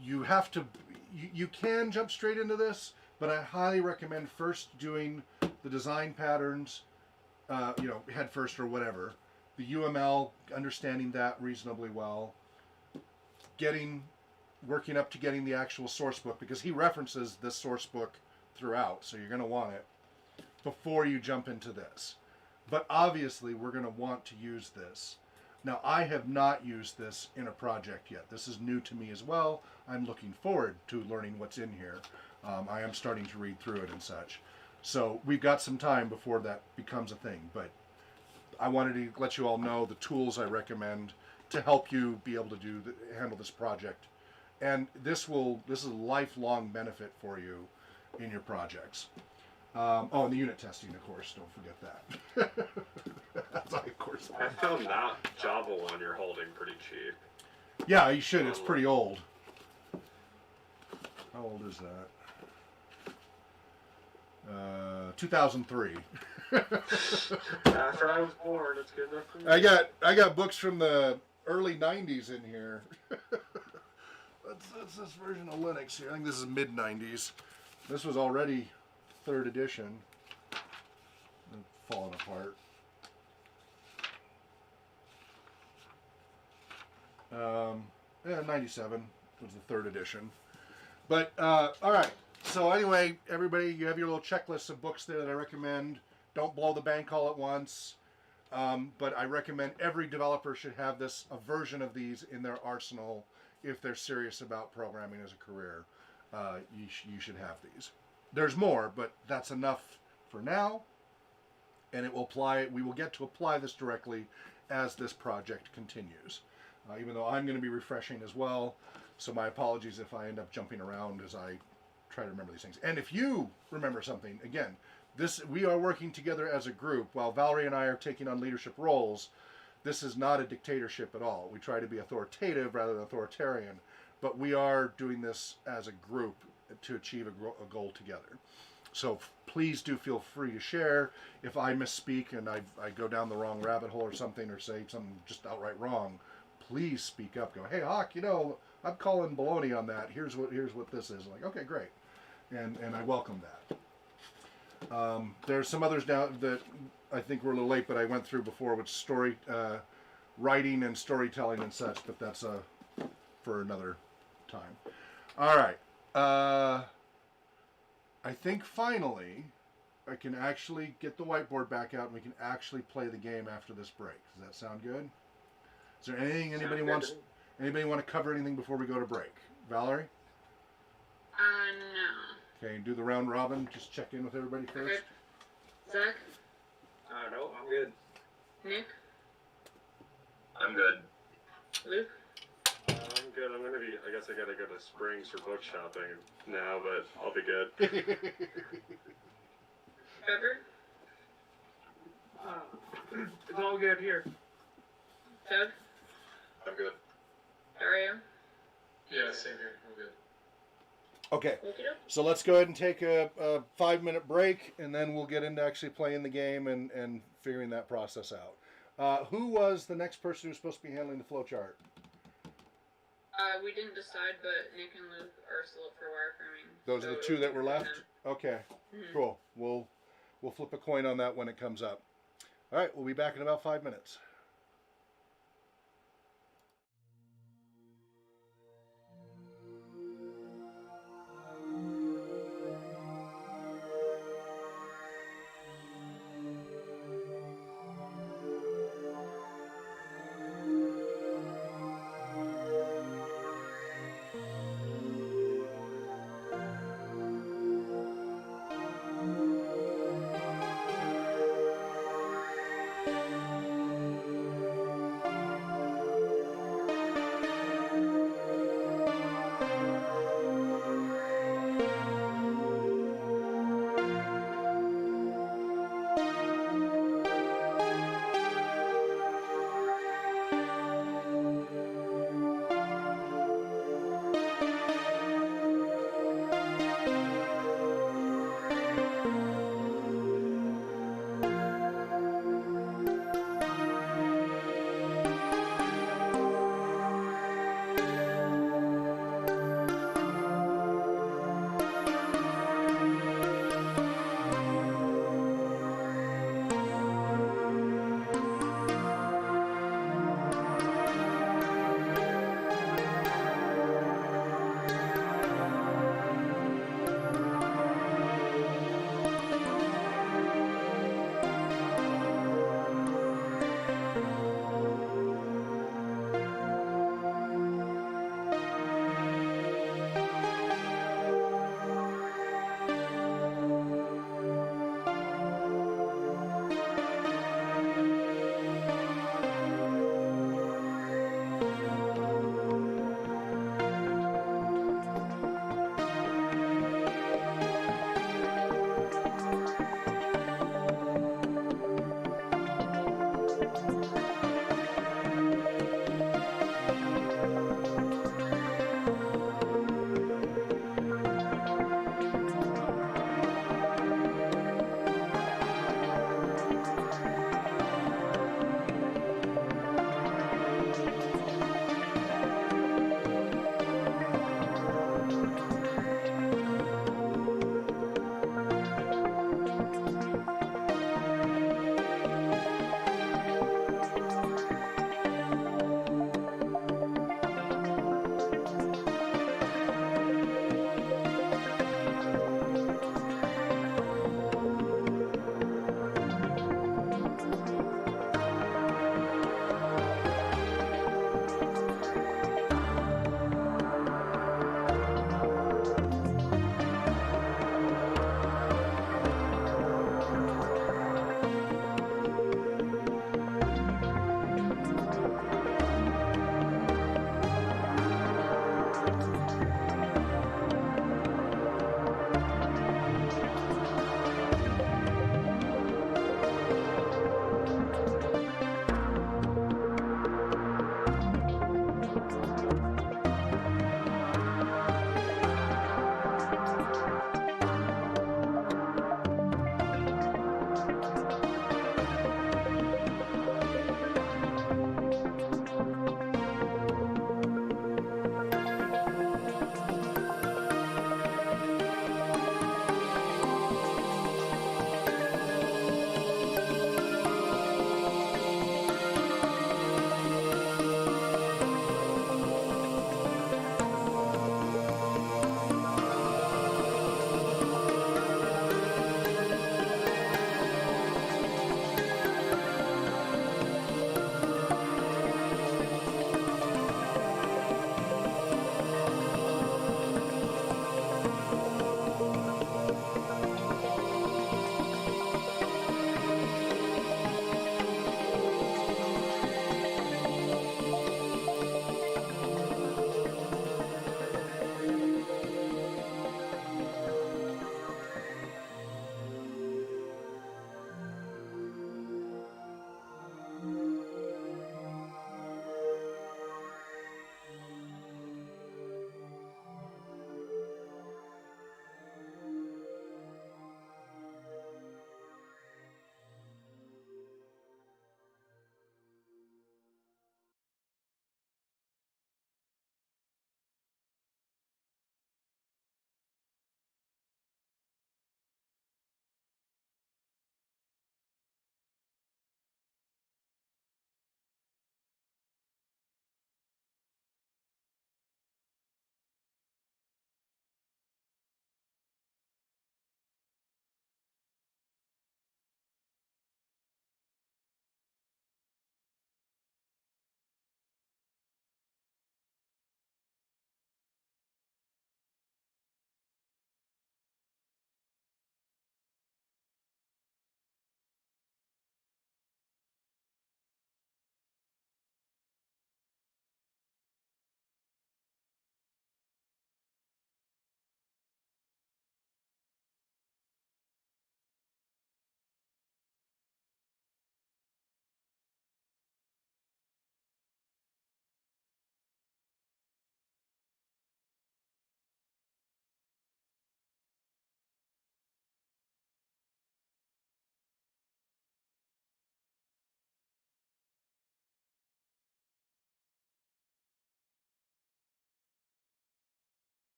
you have to, you can jump straight into this, but I highly recommend first doing the design patterns head first or whatever. The UML, understanding that reasonably well. Working up to getting the actual source book, because he references this source book throughout, so you're going to want it before you jump into this. But obviously, we're going to want to use this. Now, I have not used this in a project yet. This is new to me as well. I'm looking forward to learning what's in here. I am starting to read through it and such. So we've got some time before that becomes a thing. But I wanted to let you all know the tools I recommend to help you be able to handle this project. And this is a lifelong benefit for you in your projects. And the unit testing, of course. Don't forget that. That's of course. I found that Java one you're holding pretty cheap. Yeah, you should. It's pretty old. How old is that? 2003. After I was born, it's good enough for me. I got books from the early 90s in here. That's this version of Linux here. I think this is mid 90s. This was already 3rd edition. Falling apart. 97 was the 3rd edition. But all right. So anyway, everybody, you have your little checklist of books there that I recommend. Don't blow the bank all at once. But I recommend every developer should have a version of these in their arsenal if they're serious about programming as a career. You should have these. There's more, but that's enough for now. And it will apply. We will get to apply this directly as this project continues. Even though I'm going to be refreshing as well. So my apologies if I end up jumping around as I try to remember these things. And if you remember something, again, we are working together as a group. While Valerie and I are taking on leadership roles, this is not a dictatorship at all. We try to be authoritative rather than authoritarian, but we are doing this as a group to achieve a goal together. So please do feel free to share. If I misspeak and I go down the wrong rabbit hole or something, or say something just outright wrong, please speak up. Go, hey Hawk, I'm calling baloney on that. Here's what this is. I'm like, okay, great, and I welcome that. There's some others now that I think we're a little late, but I went through before with writing and storytelling and such. But that's for another time. All right. I think finally I can actually get the whiteboard back out and we can actually play the game after this break. Does that sound good? Is there anything anybody want to cover anything before we go to break? Valerie? No. Okay, do the round robin. Just check in with everybody first. Okay. Zach? No, I'm good. Nick? I'm good. Luke? I'm good. I guess I gotta go to Springs for book shopping now, but I'll be good. Trevor? It's all good here. Doug? I'm good. Dario? Yeah, same here. I'm good. Okay, Okey-doke. so let's go ahead and take a 5-minute break, and then we'll get into actually playing the game and figuring that process out. Who was the next person who was supposed to be handling the flowchart? We didn't decide, but Nick and Luke are still up for wireframing. Those are the two that were left? Okay, Mm-hmm. cool. We'll flip a coin on that when it comes up. All right, we'll be back in about 5 minutes.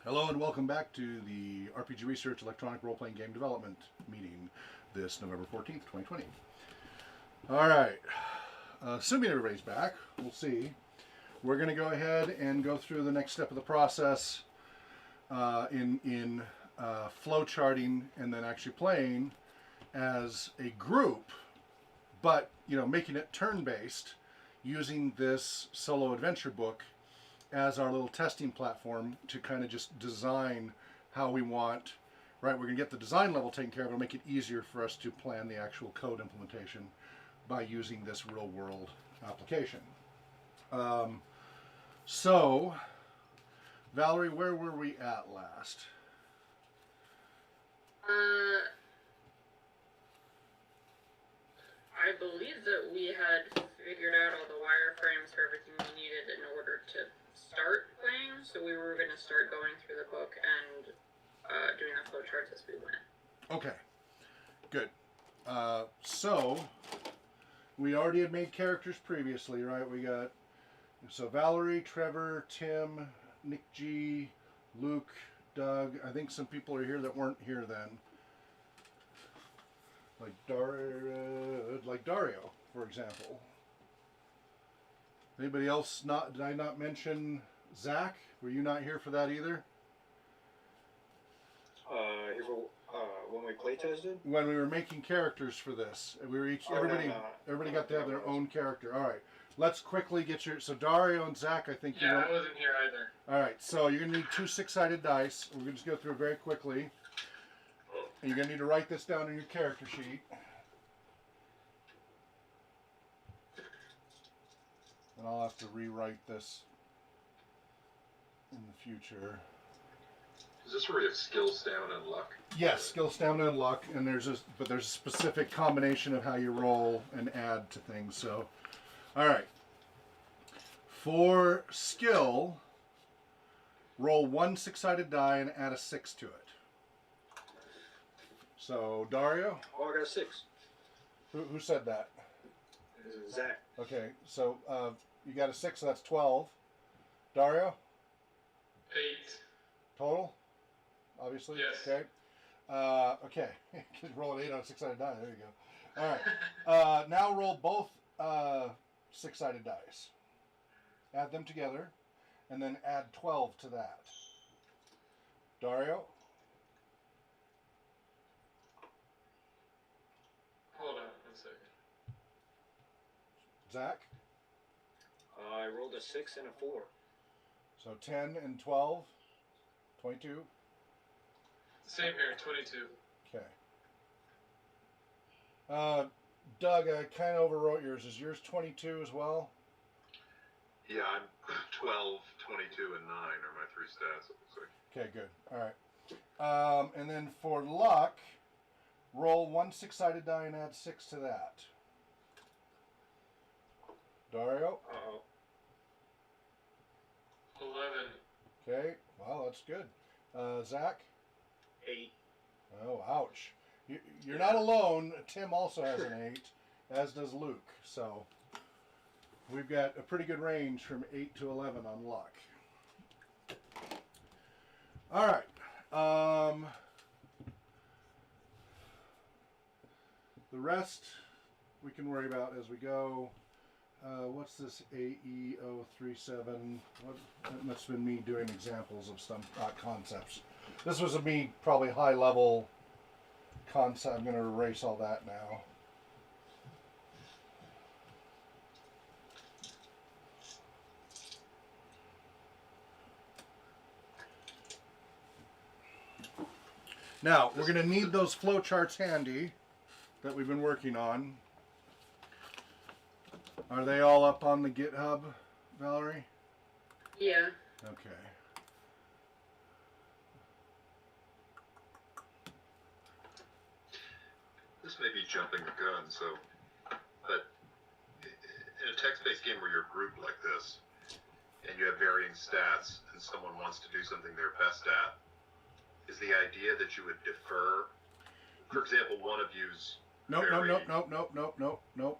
Hello and welcome back to the RPG Research Electronic Role-Playing Game Development meeting this November 14th, 2020. All right, assuming everybody's back, we'll see. We're going to go ahead and go through the next step of the process in flow charting and then actually playing as a group, but making it turn-based using this solo adventure book as our little testing platform to kind of just design how we want, right? We're going to get the design level taken care of. It'll make it easier for us to plan the actual code implementation by using this real world application. So, Valerie, where were we at last? I believe that we had figured out all the wireframes for everything we needed in order to start playing, so we were going to start going through the book and doing the flowcharts as we went. Okay, good. So, we already had made characters previously, right? We got, so Valerie, Trevor, Tim, Nick G, Luke, Doug. I think some people are here that weren't here then. Like Dario, for example. Anybody else did I not mention Zach? Were you not here for that either? Here for when we play tested? When we were making characters for this, we were everybody got to have their own character. All right, let's quickly get so Dario and Zach, I think. Yeah, I wasn't here either. All right, so you're gonna need 2 6-sided dice. We're gonna just go through it very quickly, and you're gonna need to write this down in your character sheet. And I'll have to rewrite this in the future. Is this where you have skill, stamina, and luck? Yes, skill, stamina, and luck, and there's a specific combination of how you roll and add to things. So, all right. For skill, roll 1 6-sided die and add a 6 to it. So, Dario? Oh, I got a 6. Who said that? This is Zach. Okay, so you got a 6, so that's 12. Dario? 8. Total? Obviously? Yes. Okay. Okay. Roll an 8 on a 6-sided die. There you go. All right. Now roll both 6-sided dice. Add them together, and then add 12 to that. Dario? Hold on 1 second. Zach? I rolled a 6 and a 4. So 10 and 12? 22? Same here, 22. Okay. Doug, I kind of overwrote yours. Is yours 22 as well? Yeah, I'm 12, 22, and 9 are my 3 stats, it looks like. Okay, good. All right. And then for luck, roll 1 6-sided die and add 6 to that. Dario? Uh-oh. 11. Okay. Well, that's good. Zach? 8. Oh, ouch. You're not alone. Tim also has an 8, as does Luke. So we've got a pretty good range from 8 to 11 on luck. All right. The rest we can worry about as we go. What's this AE037? That must have been me doing examples of some concepts. This was me probably high level concept. I'm going to erase all that now. Now, we're going to need those flowcharts handy that we've been working on. Are they all up on the GitHub, Valerie? Yeah. Okay. This may be jumping the gun, but in a text-based game where you're grouped like this, and you have varying stats, and someone wants to do something they're best at, is the idea that you would defer? For example, one of you's Nope.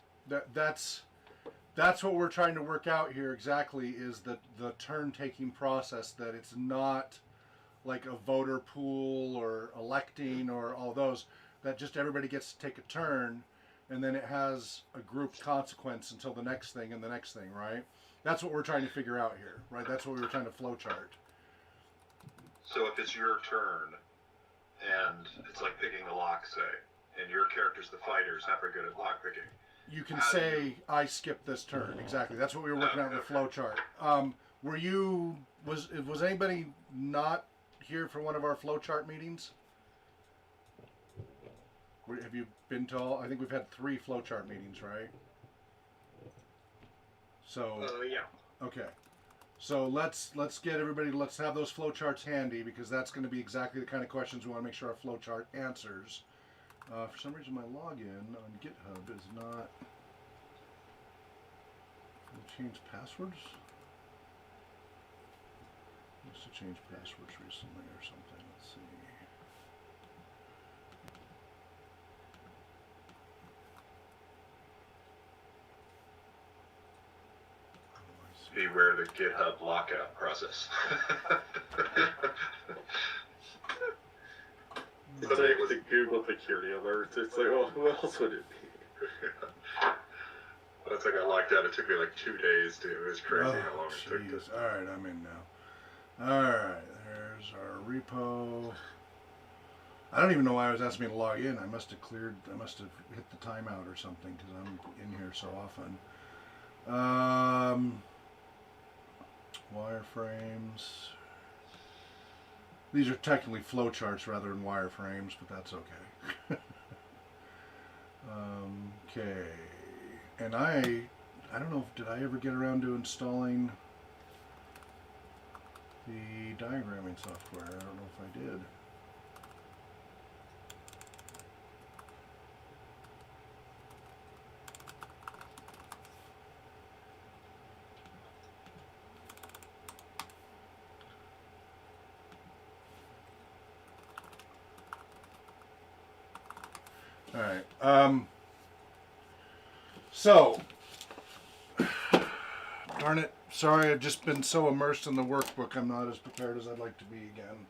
That's what we're trying to work out here exactly, is the turn-taking process, that it's not like a voter pool or electing or all those, that just everybody gets to take a turn, and then it has a group consequence until the next thing and the next thing, right? That's what we're trying to figure out here, right? That's what we were trying to flowchart. So if it's your turn, and it's like picking a lock, say, and your character's the fighter, is not very good at lock picking. You can say, I skipped this turn. Exactly. That's what we were working out in the flowchart. Was anybody not here for one of our flowchart meetings? Have you been to all? I think we've had 3 flowchart meetings, right? So Yeah. okay. So let's get everybody. Let's have those flowcharts handy, because that's going to be exactly the kind of questions we want to make sure our flowchart answers. For some reason, my login on GitHub is not. Can I change passwords? I used to change passwords recently or something. Let's see. Beware the GitHub lockout process. It's like with the Google security alerts. It's like, oh, who else would it be? Once I got locked out, it took me like 2 days to. It was crazy how long it took. Jeez. All right, I'm in now. All right, there's our repo. I don't even know why it was asking me to log in. I must have hit the timeout or something, because I'm in here so often. Wireframes. These are technically flowcharts rather than wireframes, but that's okay. Okay. And I don't know, did I ever get around to installing the diagramming software? I don't know if I did. All right. So, darn it. Sorry, I've just been so immersed in the workbook, I'm not as prepared as I'd like to be again.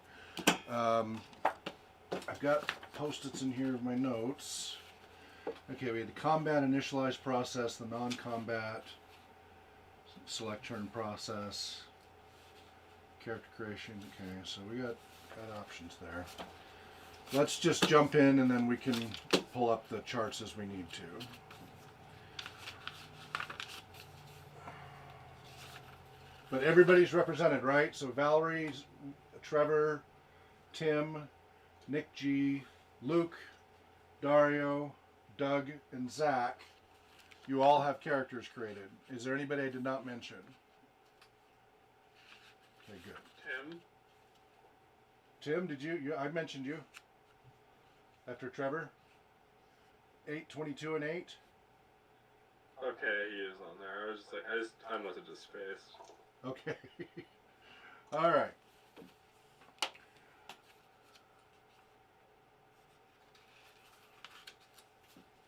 I've got post-its in here of my notes. Okay, we had the combat initialize process, the non-combat select turn process, character creation. Okay, so we got options there. Let's just jump in, and then we can pull up the charts as we need to. But everybody's represented, right? So Valerie's, Trevor, Tim, Nick G, Luke, Dario, Doug, and Zach. You all have characters created. Is there anybody I did not mention? Okay, good. Tim, did you I mentioned you after Trevor? 8, 22, and 8. Okay, he is on there. I was just like, I must have just spaced. Okay. All right.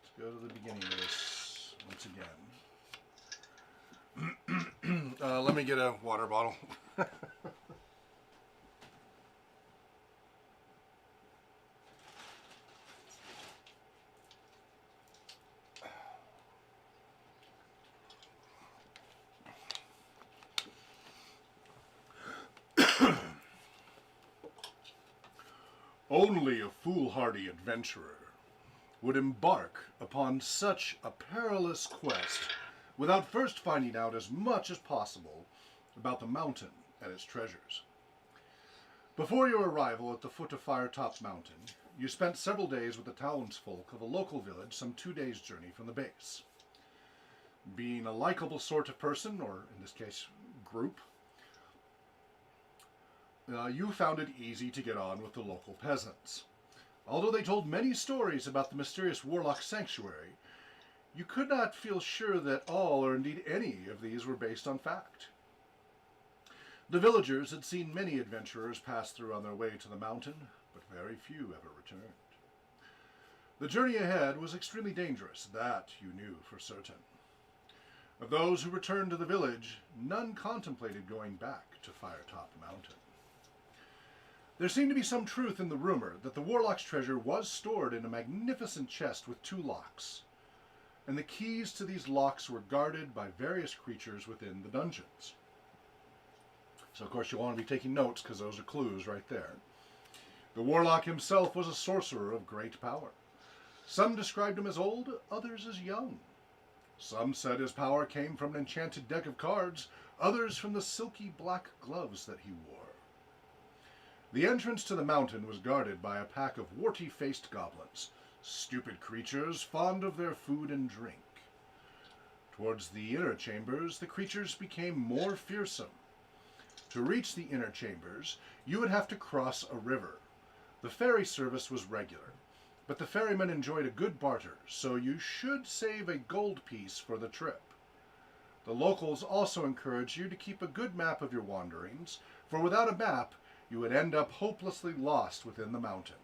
Let's go to the beginning of this once again. Let me get a water bottle. Only a foolhardy adventurer would embark upon such a perilous quest without first finding out as much as possible about the mountain and its treasures. Before your arrival at the foot of Firetop Mountain, you spent several days with the townsfolk of a local village some 2 days' journey from the base. Being a likable sort of person, or in this case, group, you found it easy to get on with the local peasants. Although they told many stories about the mysterious warlock sanctuary, you could not feel sure that all, or indeed any, of these were based on fact. The villagers had seen many adventurers pass through on their way to the mountain, but very few ever returned. The journey ahead was extremely dangerous, that you knew for certain. Of those who returned to the village, none contemplated going back to Firetop Mountain. There seemed to be some truth in the rumor that the warlock's treasure was stored in a magnificent chest with 2 locks, and the keys to these locks were guarded by various creatures within the dungeons. So, of course, you'll want to be taking notes because those are clues right there. The warlock himself was a sorcerer of great power. Some described him as old, others as young. Some said his power came from an enchanted deck of cards, others from the silky black gloves that he wore. The entrance to the mountain was guarded by a pack of warty-faced goblins, stupid creatures fond of their food and drink. Towards the inner chambers, the creatures became more fearsome. To reach the inner chambers, you would have to cross a river. The ferry service was regular, but the ferrymen enjoyed a good barter, so you should save a gold piece for the trip. The locals also encouraged you to keep a good map of your wanderings, for without a map, you would end up hopelessly lost within the mountain.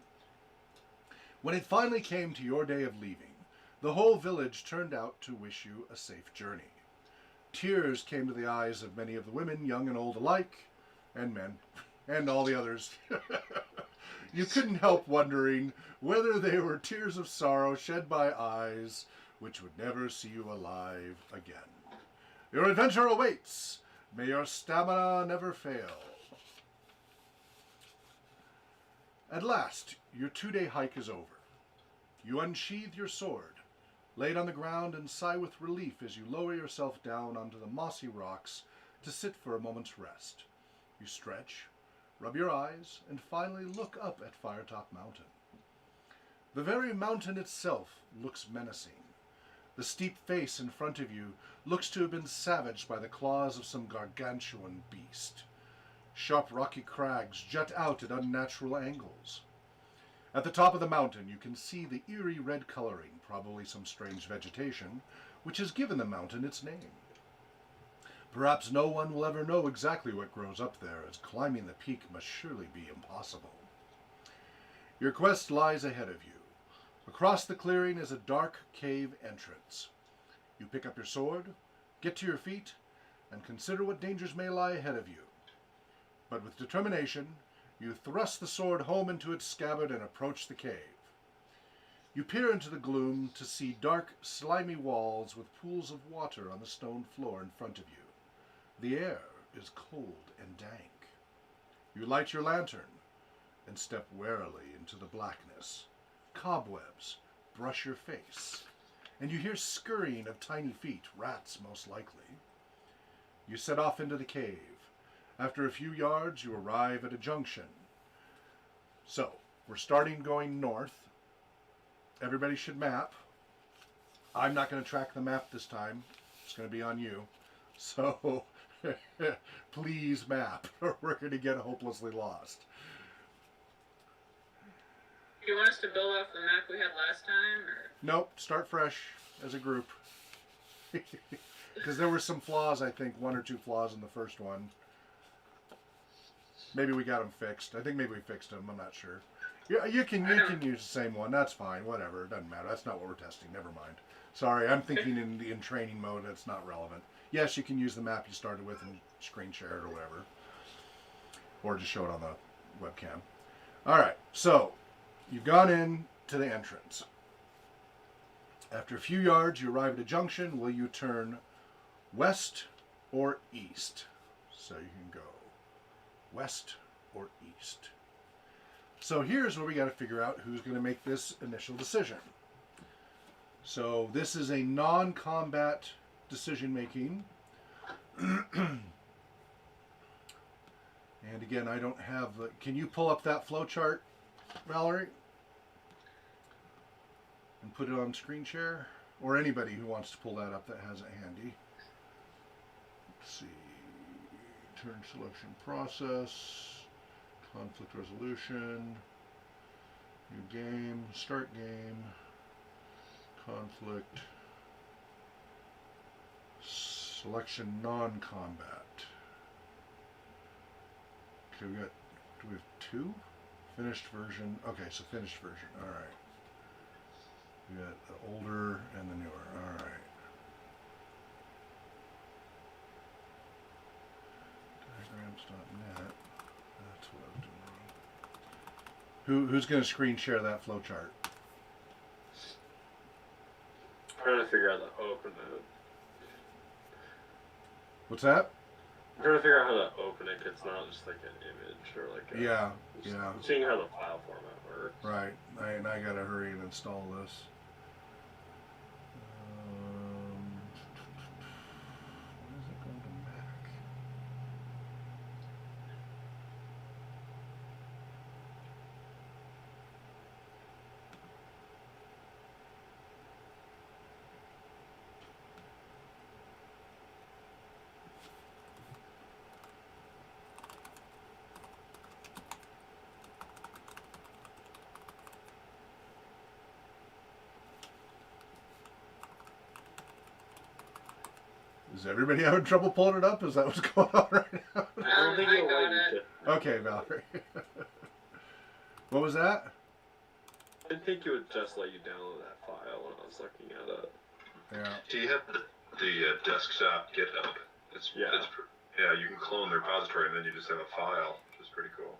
When it finally came to your day of leaving, the whole village turned out to wish you a safe journey. Tears came to the eyes of many of the women, young and old alike, and men, and all the others. You couldn't help wondering whether they were tears of sorrow shed by eyes which would never see you alive again. Your adventure awaits. May your stamina never fail. At last, your 2-day hike is over. You unsheathe your sword, lay it on the ground, and sigh with relief as you lower yourself down onto the mossy rocks to sit for a moment's rest. You stretch, rub your eyes, and finally look up at Firetop Mountain. The very mountain itself looks menacing. The steep face in front of you looks to have been savaged by the claws of some gargantuan beast. Sharp rocky crags jut out at unnatural angles. At the top of the mountain you can see the eerie red coloring, probably some strange vegetation, which has given the mountain its name. Perhaps no one will ever know exactly what grows up there, as climbing the peak must surely be impossible. Your quest lies ahead of you. Across the clearing is a dark cave entrance. You pick up your sword, get to your feet, and consider what dangers may lie ahead of you. But with determination, you thrust the sword home into its scabbard and approach the cave. You peer into the gloom to see dark, slimy walls with pools of water on the stone floor in front of you. The air is cold and dank. You light your lantern and step warily into the blackness. Cobwebs brush your face, and you hear scurrying of tiny feet, rats most likely. You set off into the cave. After a few yards, you arrive at a junction. So, we're starting going north. Everybody should map. I'm not going to track the map this time. It's going to be on you. So, please map, or we're going to get hopelessly lost. Do you want us to build off the map we had last time, or? Nope, start fresh as a group. Because there were some flaws, I think, 1 or 2 flaws in the first one. Maybe we got them fixed. I think maybe we fixed them. I'm not sure. You can use the same one. That's fine. Whatever. It doesn't matter. That's not what we're testing. Never mind. Sorry, I'm thinking in training mode. That's not relevant. Yes, you can use the map you started with and screen share it or whatever. Or just show it on the webcam. All right. So, you've gone in to the entrance. After a few yards, you arrive at a junction. Will you turn west or east? So you can go west or east. So here's where we got to figure out who's going to make this initial decision. So this is a non-combat decision making. And again, I don't have the... Can you pull up that flow chart, Valerie? And put it on screen share? Or anybody who wants to pull that up that has it handy. Let's see. Turn selection process, conflict resolution, new game, start game, conflict, selection non-combat. Okay, do we have 2? Finished version, okay, so finished version, alright. We got the older and the newer, alright. Diagrams.net. That's what I was doing wrong. Who's going to screen share that flow chart? Trying to figure out how to open it. What's that? I'm trying to figure out how to open it. 'Cause it's not just like an image or like a, Yeah. seeing how the file format works. Right. And I gotta hurry and install this. When does it go to Mac? Is everybody having trouble pulling it up? Is that what's going on right now? I don't think I it'll got let you it. Okay, Valerie. What was that? I didn't think it would just let you download that file when I was looking at it. Yeah. Do you have the desktop GitHub? Yeah. Yeah, you can clone the repository and then you just have a file, which is pretty cool.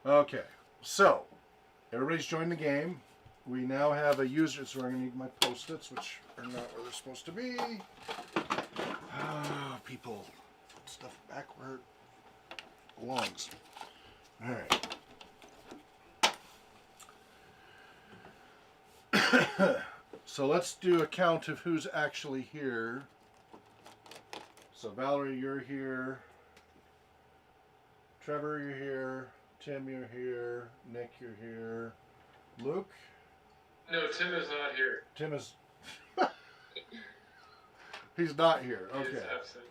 Okay, so everybody's joined the game. We now have a user, so I'm going to need my post-its, which are not where they're supposed to be. Ah, people, put stuff back where it belongs. All right. So let's do a count of who's actually here. So Valerie, you're here. Trevor, you're here. Tim, you're here. Nick, you're here. Luke? No, Tim is not here. Tim is... He's not here. He is Okay. absent.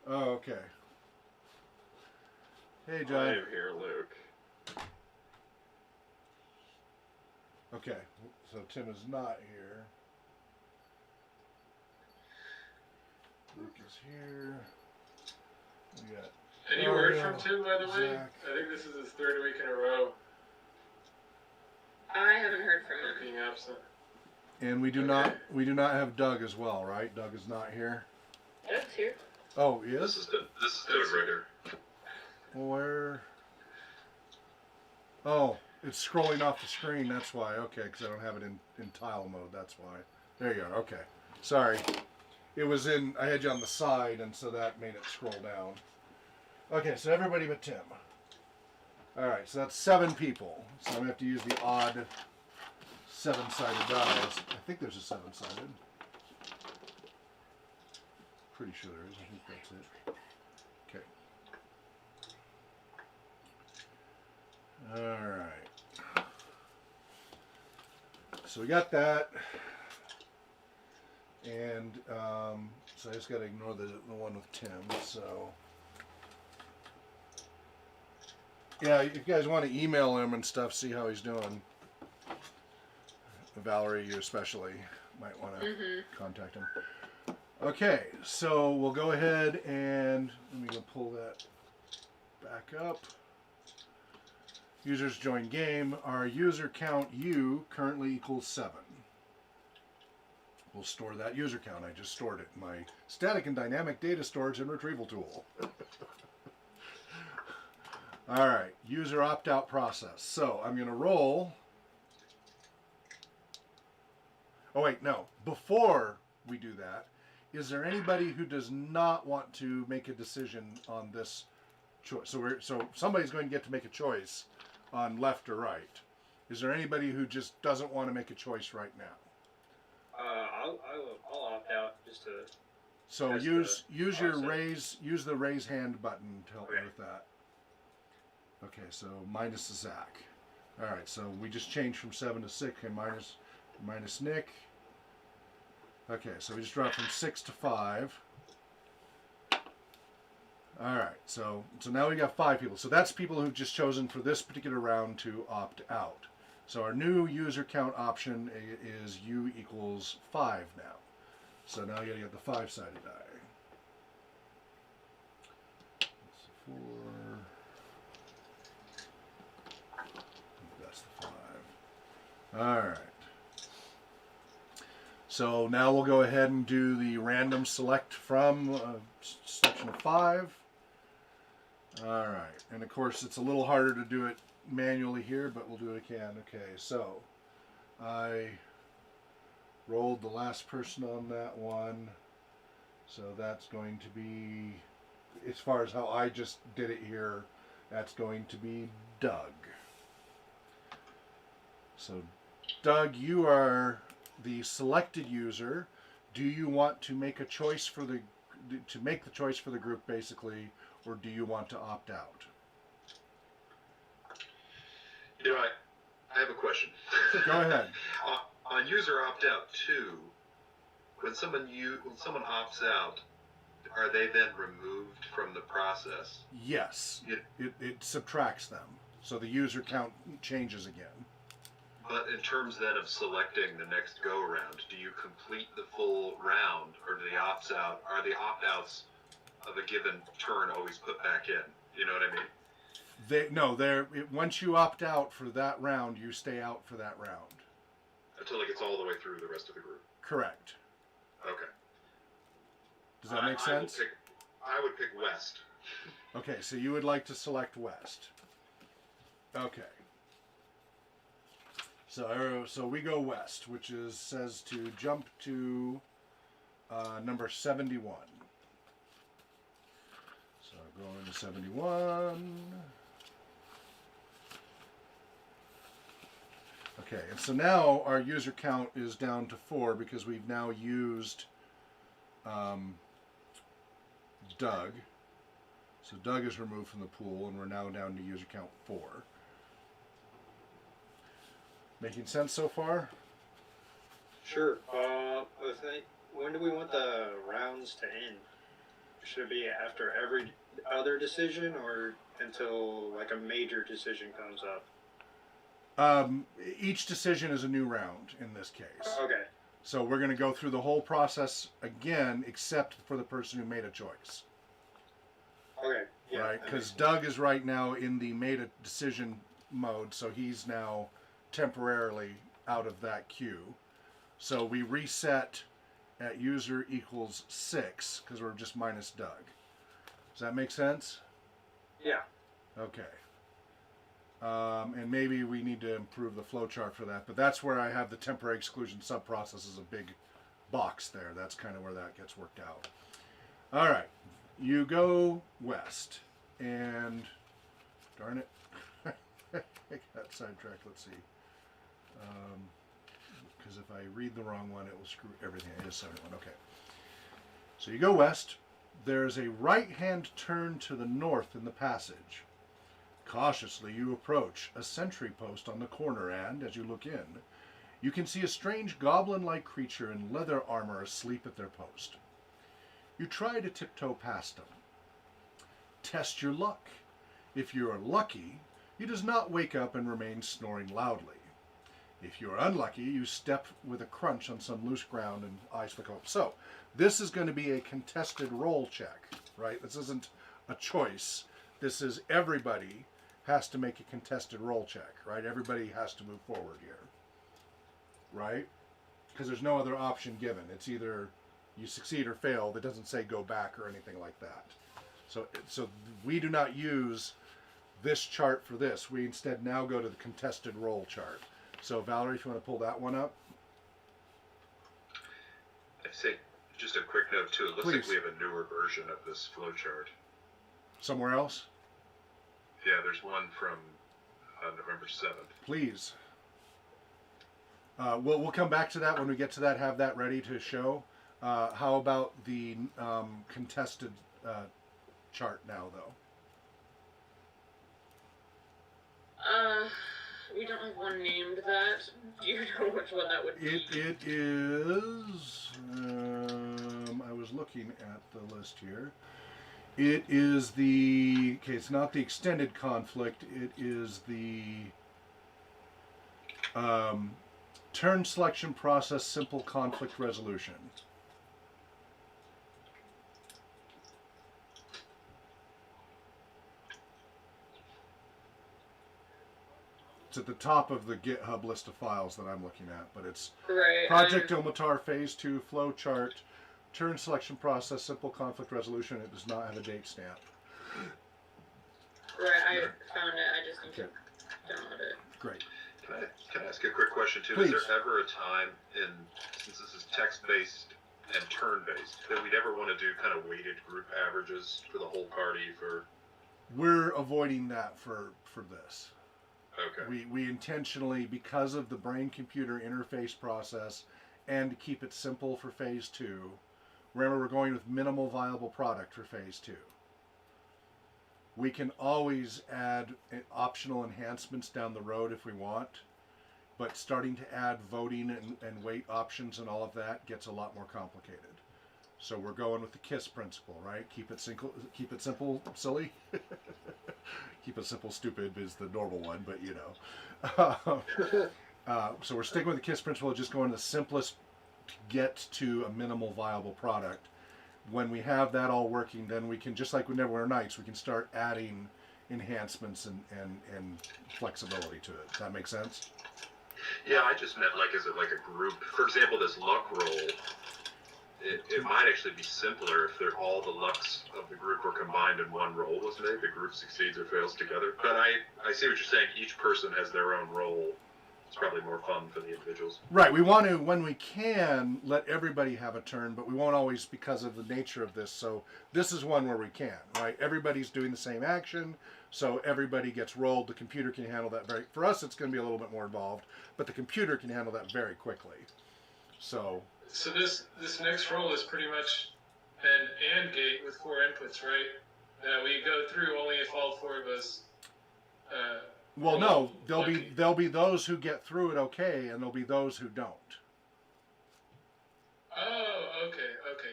Oh, okay. Hey, I John. am here, Luke. Okay, so Tim is not here. Luke is here. We got... Any Oh, word yeah. from Tim, by the way? Zach. I think this is his third week in a row I haven't heard from of him. being absent. And we do not have Doug as well, right? Doug is not here. Doug's here. Oh, he This is? is Doug Ritter. Where? Oh, it's scrolling off the screen. That's why. Okay, because I don't have it in tile mode. That's why. There you are. Okay. Sorry. It was in. I had you on the side, and so that made it scroll down. Okay, so everybody but Tim. All right, so that's 7 people. So I'm gonna have to use the odd 7-sided dice. I think there's a 7-sided. Pretty sure there is. I think that's it. Okay. All right. So we got that, and so I just got to ignore the one with Tim. So yeah, if you guys want to email him and stuff, see how he's doing. Valerie, you especially might want to contact him. Okay, so we'll go ahead and let me go pull that back up. Users join game. Our user count U currently equals 7. We'll store that user count. I just stored it in my static and dynamic data storage and retrieval tool. All right, user opt-out process. So I'm going to roll. Oh wait, no. Before we do that, is there anybody who does not want to make a decision on this choice? So somebody's going to get to make a choice on left or right. Is there anybody who just doesn't want to make a choice right now? I'll opt out just to. So That's use the your process. use the raise hand button to help me Okay. with that. Okay, so minus Zach. All right, so we just changed from 7 to 6, and minus Nick. Okay, so we just dropped from 6 to 5. All right, so now we got 5 people. So that's people who've just chosen for this particular round to opt out. So our new user count option is U equals 5 now. So now you gotta get the 5-sided die. That's 4. That's the 5. All right. So now we'll go ahead and do the random select from section 5. All right, and of course it's a little harder to do it manually here, but we'll do it again. Okay, so I rolled the last person on that one, so that's going to be, as far as how I just did it here, that's going to be Doug. So Doug, you are the selected user. Do you want to make a choice for the group basically, or do you want to opt out? You know, I have a question. Go ahead. On user opt out 2, when someone opts out, are they then removed from the process? Yes. It subtracts them, so the user count changes again. But in terms then of selecting the next go around, do you complete the full round, or are the opt-outs of a given turn always put back in? You know what I mean? Once you opt out for that round, you stay out for that round. Until it gets all the way through the rest of the group. Correct. Okay. Does that make sense? I would pick West. Okay, so you would like to select West. Okay. So we go West, which says to jump to number 71. So going to 71. Okay, and so now our user count is down to 4 because we've now used Doug. So Doug is removed from the pool, and we're now down to user count 4. Making sense so far? Sure. When do we want the rounds to end? Should it be after every other decision, or until like a major decision comes up? Each decision is a new round in this case. Okay. So we're going to go through the whole process again, except for the person who made a choice. Okay. Yeah, right? Because Doug is right now in the made a decision mode, so he's now temporarily out of that queue. So we reset at user equals 6 because we're just minus Doug. Does that make sense? Yeah. Okay. And maybe we need to improve the flowchart for that, but that's where I have the temporary exclusion subprocess as a big box there. That's kind of where that gets worked out. All right, you go West, and darn it, I got sidetracked. Let's see, because if I read the wrong one, it will screw everything. It is 71. Okay, so you go West. There's a right-hand turn to the north in the passage. Cautiously you approach a sentry post on the corner, and as you look in, you can see a strange goblin-like creature in leather armor asleep at their post. You try to tiptoe past him. Test your luck. If you are lucky, he does not wake up and remain snoring loudly. If you are unlucky, you step with a crunch on some loose ground and eyes flicker up. So, this is going to be a contested roll check, right? This isn't a choice. This is everybody has to make a contested roll check, right? Everybody has to move forward here, right? Because there's no other option given. It's either you succeed or fail. That doesn't say go back or anything like that. So we do not use this chart for this. We instead now go to the contested roll chart. So Valerie, if you want to pull that one up. I'd say just a quick note too. It looks Please. like we have a newer version of this flowchart. Somewhere else? Yeah, there's one from November 7th. Please. We'll come back to that when we get to that. Have that ready to show. How about the contested chart now, though? We don't have one named that. Do you know which one that would be? It is. I was looking at the list here. It is the. Okay, it's not the extended conflict. It is the turn selection process simple conflict resolution. It's at the top of the GitHub list of files that I'm looking at, but it's Right. Project Ilmatar Phase 2 flow chart, turn selection process, simple conflict resolution. It does not have a date stamp. Right, I found it. I just need Okay. to download it. Great. Can I ask a quick question too? Please. Is there ever a time since this is text-based and turn-based, that we'd ever want to do kind of weighted group averages for the whole party for? We're avoiding that for this. Okay. We intentionally, because of the brain-computer interface process, and to keep it simple for Phase 2, remember we're going with minimal viable product for Phase 2. We can always add optional enhancements down the road if we want, but starting to add voting and weight options and all of that gets a lot more complicated. So we're going with the KISS principle, right? Keep it simple, silly. Keep it simple, stupid is the normal one, but you know. So we're sticking with the KISS principle, just going the simplest to get to a minimal viable product. When we have that all working, then we can, just like with Neverwhere Nights, we can start adding enhancements and flexibility to it. Does that make sense? Yeah, I just meant like, is it like a group? For example, this luck roll, it might actually be simpler if all the lucks of the group were combined in one roll was made. The group succeeds or fails together. But I see what you're saying. Each person has their own role. It's probably more fun for the individuals. Right. We want to, when we can, let everybody have a turn, but we won't always because of the nature of this. So this is one where we can, right? Everybody's doing the same action, so everybody gets rolled. The computer can handle that for us, it's going to be a little bit more involved, but the computer can handle that very quickly. So this next roll is pretty much an AND gate with 4 inputs, right? That we go through only if all 4 of us. well, no, there'll be those who get through it okay, and there'll be those who don't. Oh, okay.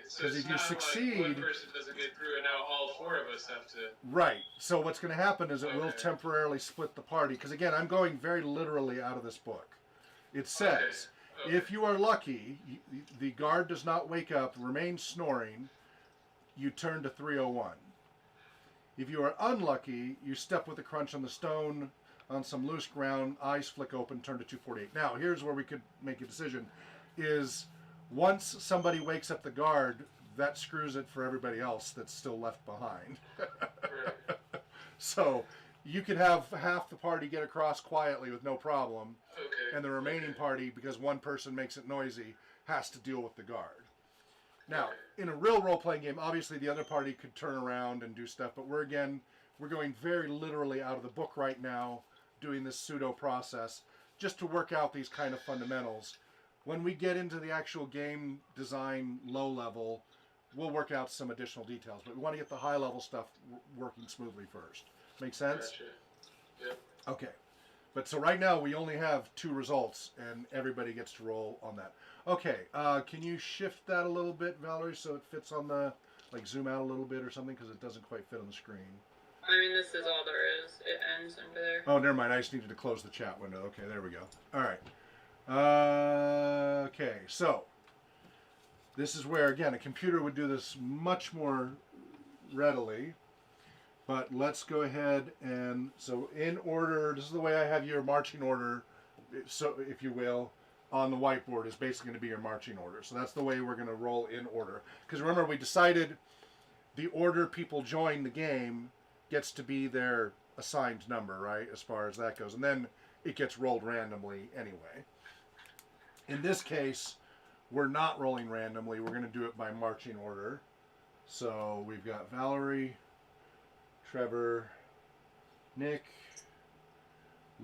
So 'Cause it's if you not succeed- like one person doesn't get through, and now all 4 of us have to. Right. So what's going to happen is it will Okay. temporarily split the party. Because again, I'm going very literally out of this book. It says, Okay. if you are lucky, the guard does not wake up, remains snoring, you turn to 301. If you are unlucky, you step with a crunch on the stone, on some loose ground, eyes flick open, turn to 248. Now, here's where we could make a decision, is once somebody wakes up the guard, that screws it for everybody else that's still left behind. Right. So you could have half the party get across quietly with no problem, Okay. and the remaining party, because one person makes it noisy, has to deal with the guard. Now, in a real role-playing game, obviously the other party could turn around and do stuff, but we're going very literally out of the book right now, doing this pseudo process, just to work out these kind of fundamentals. When we get into the actual game design low level, we'll work out some additional details, but we want to get the high level stuff working smoothly first. Make sense? Gotcha. Yep. Okay. But so right now we only have 2 results, and everybody gets to roll on that. Okay, can you shift that a little bit, Valerie, so it fits on the, like zoom out a little bit or something, because it doesn't quite fit on the screen. I mean, this is all there is. It ends over there. Oh, never mind. I just needed to close the chat window. Okay, there we go. All right. Okay, so this is where, again, a computer would do this much more readily. But let's go ahead and, so in order, this is the way I have your marching order, so if you will, on the whiteboard is basically going to be your marching order. So that's the way we're going to roll in order. Because remember, we decided the order people join the game gets to be their assigned number, right, as far as that goes. And then it gets rolled randomly anyway. In this case, we're not rolling randomly. We're going to do it by marching order. So we've got Valerie, Trevor, Nick,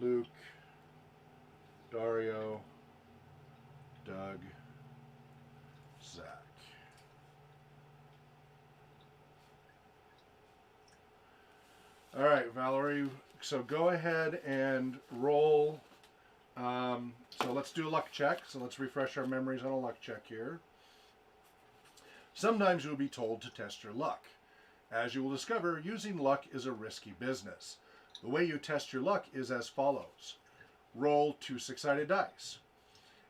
Luke, Dario, Doug, Zach. All right, Valerie, so go ahead and roll. So let's do a luck check. So let's refresh our memories on a luck check here. Sometimes you'll be told to test your luck. As you will discover, using luck is a risky business. The way you test your luck is as follows. Roll 2 6-sided dice.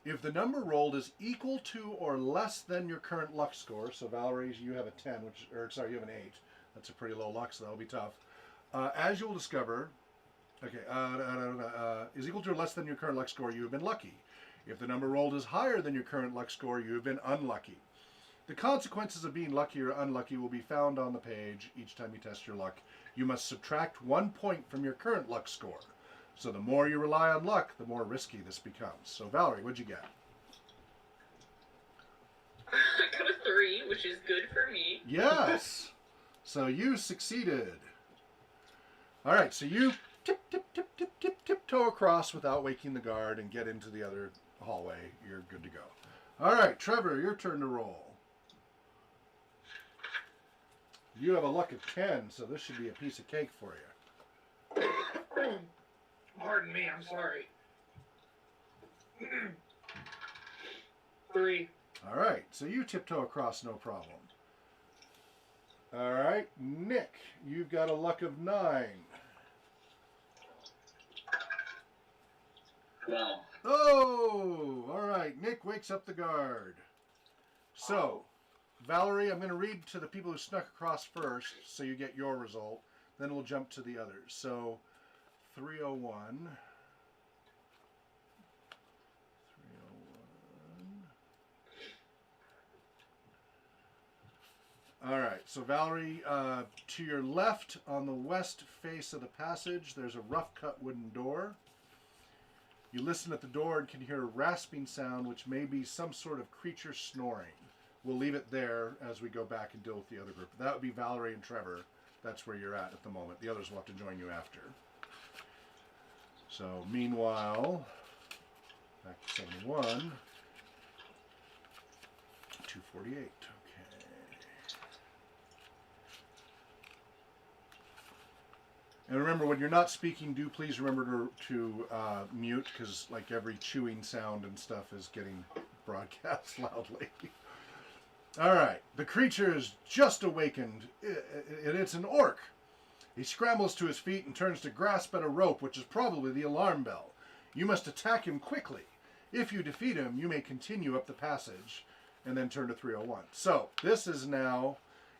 If the number rolled is equal to or less than your current luck score, so Valerie, you have a 10, you have an 8. That's a pretty low luck, so that'll be tough. As you will discover, Okay, is equal to or less than your current luck score, you have been lucky. If the number rolled is higher than your current luck score, you have been unlucky. The consequences of being lucky or unlucky will be found on the page each time you test your luck. You must subtract 1 point from your current luck score. So the more you rely on luck, the more risky this becomes. So Valerie, what'd you get? I got a 3, which is good for me. Yes! So you succeeded. All right, so you tiptoe across without waking the guard and get into the other hallway. You're good to go. All right, Trevor, your turn to roll. You have a luck of 10, so this should be a piece of cake for you. Pardon me, I'm sorry. 3. All right, so you tiptoe across, no problem. All right, Nick, you've got a luck of 9. 12. Oh, all right, Nick wakes up the guard. So, Valerie, I'm going to read to the people who snuck across first, so you get your result. Then we'll jump to the others. So, 301. 301. All right, so Valerie, to your left on the west face of the passage, there's a rough-cut wooden door. You listen at the door and can hear a rasping sound, which may be some sort of creature snoring. We'll leave it there as we go back and deal with the other group. That would be Valerie and Trevor. That's where you're at the moment. The others will have to join you after. So, meanwhile, back to 71. 248. Okay. And remember, when you're not speaking, do please remember to mute, because like every chewing sound and stuff is getting broadcast loudly. All right, the creature is just awakened, and it's an orc. He scrambles to his feet and turns to grasp at a rope, which is probably the alarm bell. You must attack him quickly. If you defeat him, you may continue up the passage and then turn to 301. So, this is now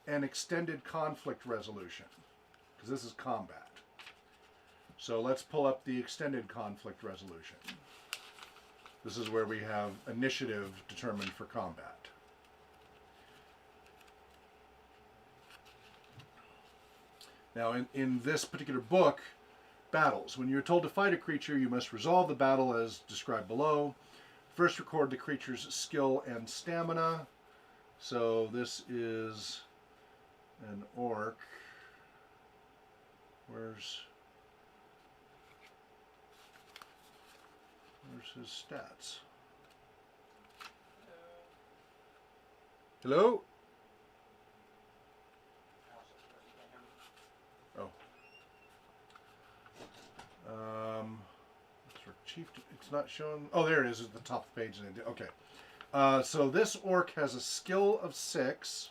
an extended conflict resolution, because this is combat. So let's pull up the extended conflict resolution. This is where we have initiative determined for combat. Now, in this particular book, battles. When you're told to fight a creature, you must resolve the battle as described below. First, record the creature's skill and stamina. So this is an orc. Where's his stats? Hello? Oh. Chief, it's not shown. Oh, there it is at the top of the page. Okay. So this orc has a skill of 6.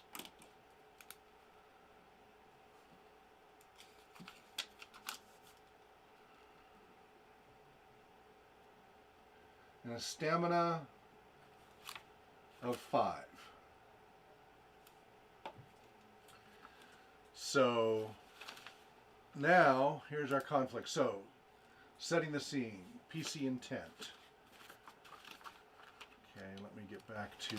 And a stamina of 5. So now here's our conflict. So setting the scene, PC intent. Okay, let me get back to.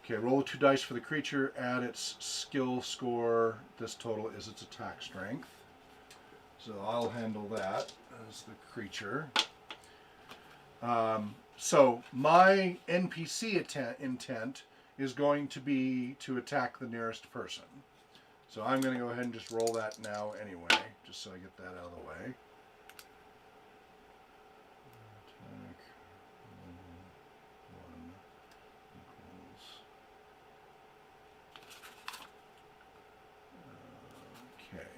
Okay, roll 2 dice for the creature, add its skill score. This total is its attack strength. So I'll handle that as the creature. So my NPC intent is going to be to attack the nearest person. So I'm going to go ahead and just roll that now anyway, just so I get that out of the way. Attack 1 equals. Okay.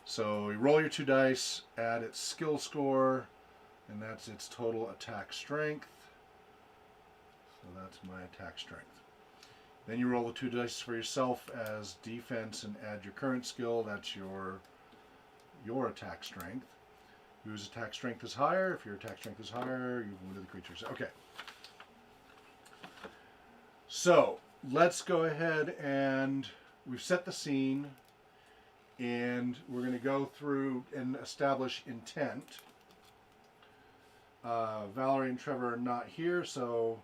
So you roll your 2 dice, add its skill score. And that's its total attack strength. So that's my attack strength. Then you roll the 2 dice for yourself as defense and add your current skill. That's your attack strength. Whose attack strength is higher? If your attack strength is higher, you've wounded the creatures. Okay. So let's go ahead and we've set the scene. And we're going to go through and establish intent. Valerie and Trevor are not here, so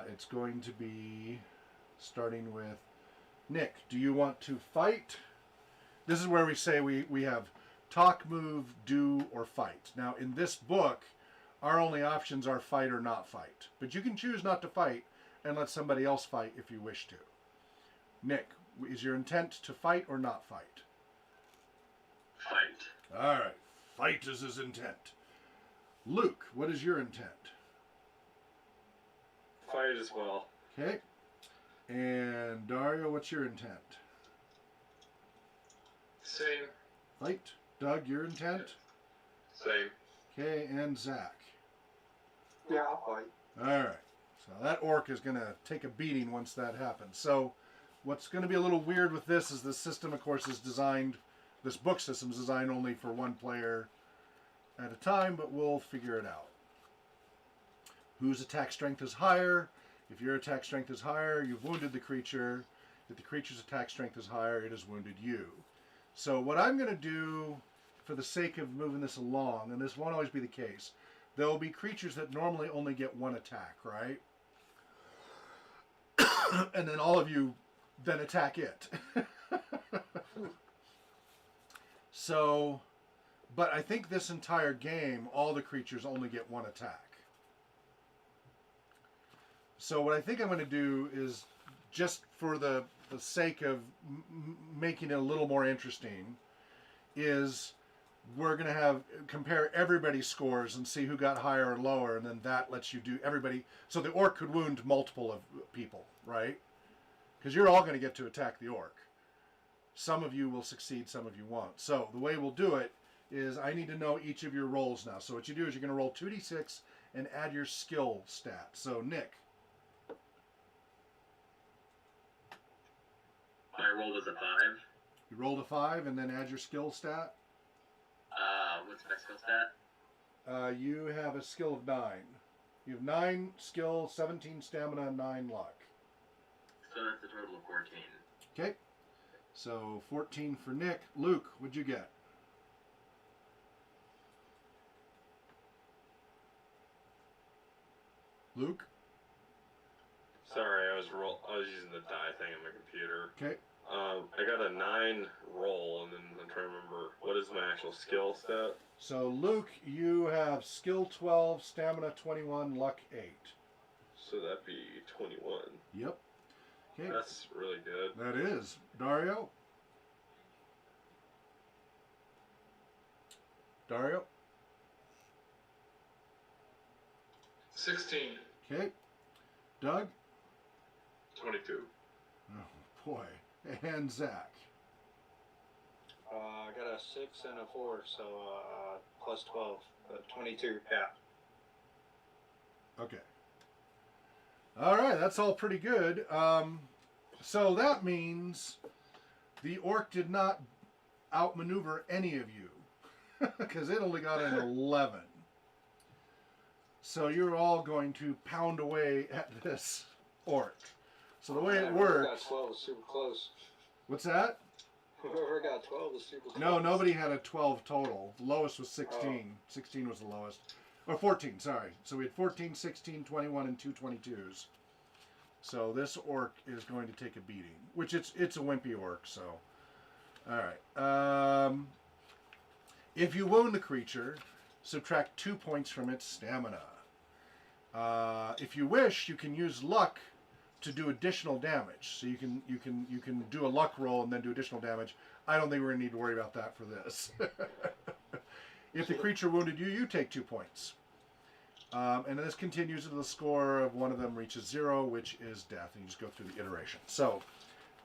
it's going to be starting with Nick. Do you want to fight? This is where we say we have talk, move, do, or fight. Now, in this book, our only options are fight or not fight. But you can choose not to fight and let somebody else fight if you wish to. Nick, is your intent to fight or not fight? Fight. All right. Fight is his intent. Luke, what is your intent? Fight as well. Okay. And Dario, what's your intent? Same. Fight. Doug, your intent? Same. Okay. And Zach. Yeah, I'll fight. All right. So that orc is going to take a beating once that happens. So what's going to be a little weird with this is the system, of course, is designed, this book system is designed only for one player at a time, but we'll figure it out. Whose attack strength is higher? If your attack strength is higher, you've wounded the creature. If the creature's attack strength is higher, it has wounded you. So what I'm going to do, for the sake of moving this along, and this won't always be the case, there will be creatures that normally only get one attack, right? And then all of you then attack it. So, but I think this entire game, all the creatures only get one attack. So what I think I'm going to do is, just for the sake of making it a little more interesting, is we're going to compare everybody's scores and see who got higher or lower, and then that lets you do everybody. So the orc could wound multiple of people, right? Because you're all going to get to attack the orc. Some of you will succeed, some of you won't. So the way we'll do it is I need to know each of your rolls now. So what you do is you're going to roll 2d6 and add your skill stat. So Nick. My roll was a 5. You rolled a 5 and then add your skill stat. What's my skill stat? You have a skill of 9. You have 9 skill, 17 stamina, 9 luck. So that's a total of 14. Okay. So 14 for Nick. Luke, what'd you get? Luke? Sorry, I was using the die thing on my computer. Okay. I got a 9 roll, and then I'm trying to remember what is my actual skill stat. So Luke, you have skill 12, stamina 21, luck 8. So that'd be 21. Yep. Okay. That's really good. That is. Dario? Dario? 16. Okay. Doug? 22. Oh, boy. And Zach? I got a 6 and a 4, so plus 12, 22. Yeah. Okay. All right, that's all pretty good. So that means the orc did not outmaneuver any of you because it only got an 11. So you're all going to pound away at this orc. So the way it Whoever works... got 12 was super close. What's that? Whoever got 12 was super close. No, nobody had a 12 total. The lowest was 16. 16 was the lowest. Or 14, sorry. So we had 14, 16, 21, and 2 22s. So this orc is going to take a beating. Which it's a wimpy orc, so... Alright. If you wound the creature, subtract 2 points from its stamina. If you wish, you can use luck to do additional damage. So you can do a luck roll and then do additional damage. I don't think we're going to need to worry about that for this. If the creature wounded you, you take 2 points. And this continues until the score of one of them reaches 0, which is death. And you just go through the iteration. So,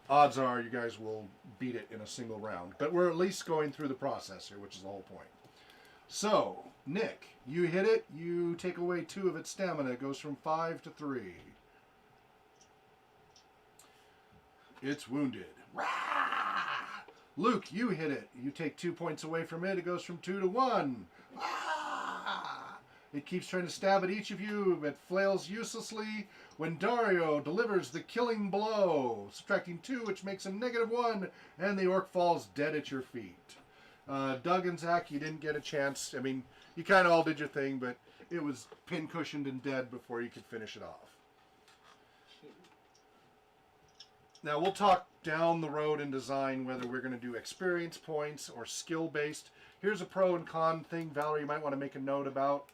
odds are you guys will beat it in a single round. But we're at least going through the process here, which is the whole point. So, Nick, you hit it. You take away 2 of its stamina. It goes from 5 to 3. It's wounded. Rah! Luke, you hit it. You take 2 points away from it. It goes from 2 to 1. Ah! It keeps trying to stab at each of you, but flails uselessly when Dario delivers the killing blow, subtracting 2, which makes him -1, and the orc falls dead at your feet. Doug and Zach, you didn't get a chance. I mean, you kind of all did your thing, but it was pin-cushioned and dead before you could finish it off. Now, we'll talk down the road in design whether we're going to do experience points or skill-based. Here's a pro and con thing, Valerie, you might want to make a note about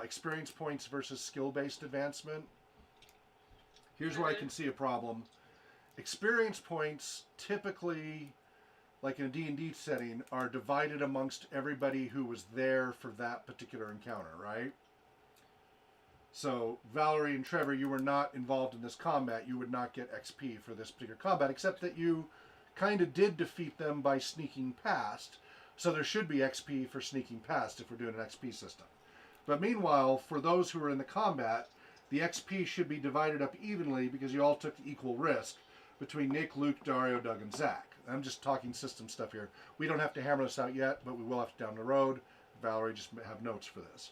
experience points versus skill-based advancement. Here's where I can see a problem. Experience points typically, like in a D&D setting, are divided amongst everybody who was there for that particular encounter, right? So, Valerie and Trevor, you were not involved in this combat. You would not get XP for this particular combat, except that you kind of did defeat them by sneaking past. So there should be XP for sneaking past if we're doing an XP system. But meanwhile, for those who are in the combat, the XP should be divided up evenly because you all took equal risk between Nick, Luke, Dario, Doug, and Zach. I'm just talking system stuff here. We don't have to hammer this out yet, but we will have to down the road. Valerie, just have notes for this.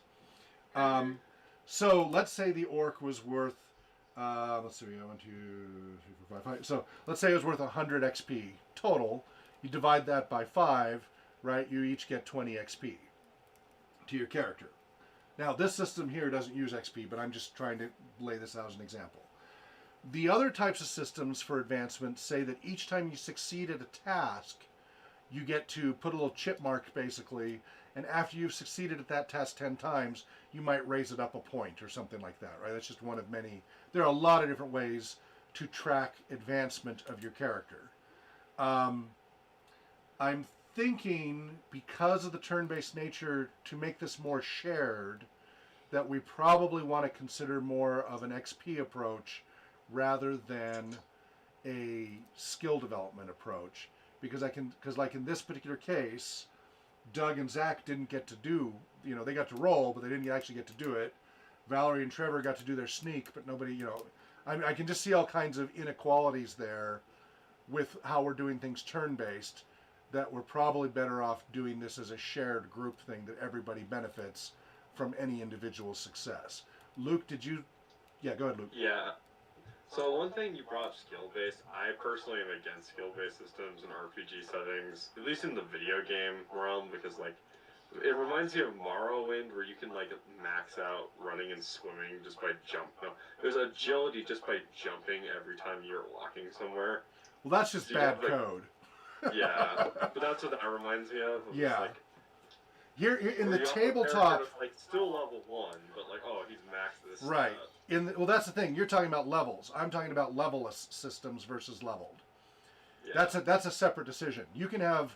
So let's say the orc was worth, let's see, 1, 2, 3, 4, 5, 5. So let's say it was worth 100 XP total. You divide that by 5, right? You each get 20 XP to your character. Now, this system here doesn't use XP, but I'm just trying to lay this out as an example. The other types of systems for advancement say that each time you succeed at a task, you get to put a little chip mark, basically, and after you've succeeded at that task 10 times, you might raise it up a point or something like that, right? That's just one of many. There are a lot of different ways to track advancement of your character. I'm thinking, because of the turn-based nature, to make this more shared, that we probably want to consider more of an XP approach rather than a skill development approach. Because like in this particular case, Doug and Zach didn't get to do, they got to roll, but they didn't actually get to do it. Valerie and Trevor got to do their sneak, but nobody, I can just see all kinds of inequalities there with how we're doing things turn-based, that we're probably better off doing this as a shared group thing that everybody benefits from any individual success. Luke, yeah, go ahead, Luke. Yeah. So one thing you brought up skill-based, I personally am against skill-based systems in RPG settings, at least in the video game realm, because it reminds me of Morrowind, where you can max out running and swimming just by jumping. No, there's agility just by jumping every time you're walking somewhere. Well, that's just bad code. Yeah, but that's what that reminds me of. Yeah. Here in the tabletop, still level 1, but he's maxed this. Right. Well, that's the thing. You're talking about levels. I'm talking about levelless systems versus leveled. Yeah. That's a separate decision. You can have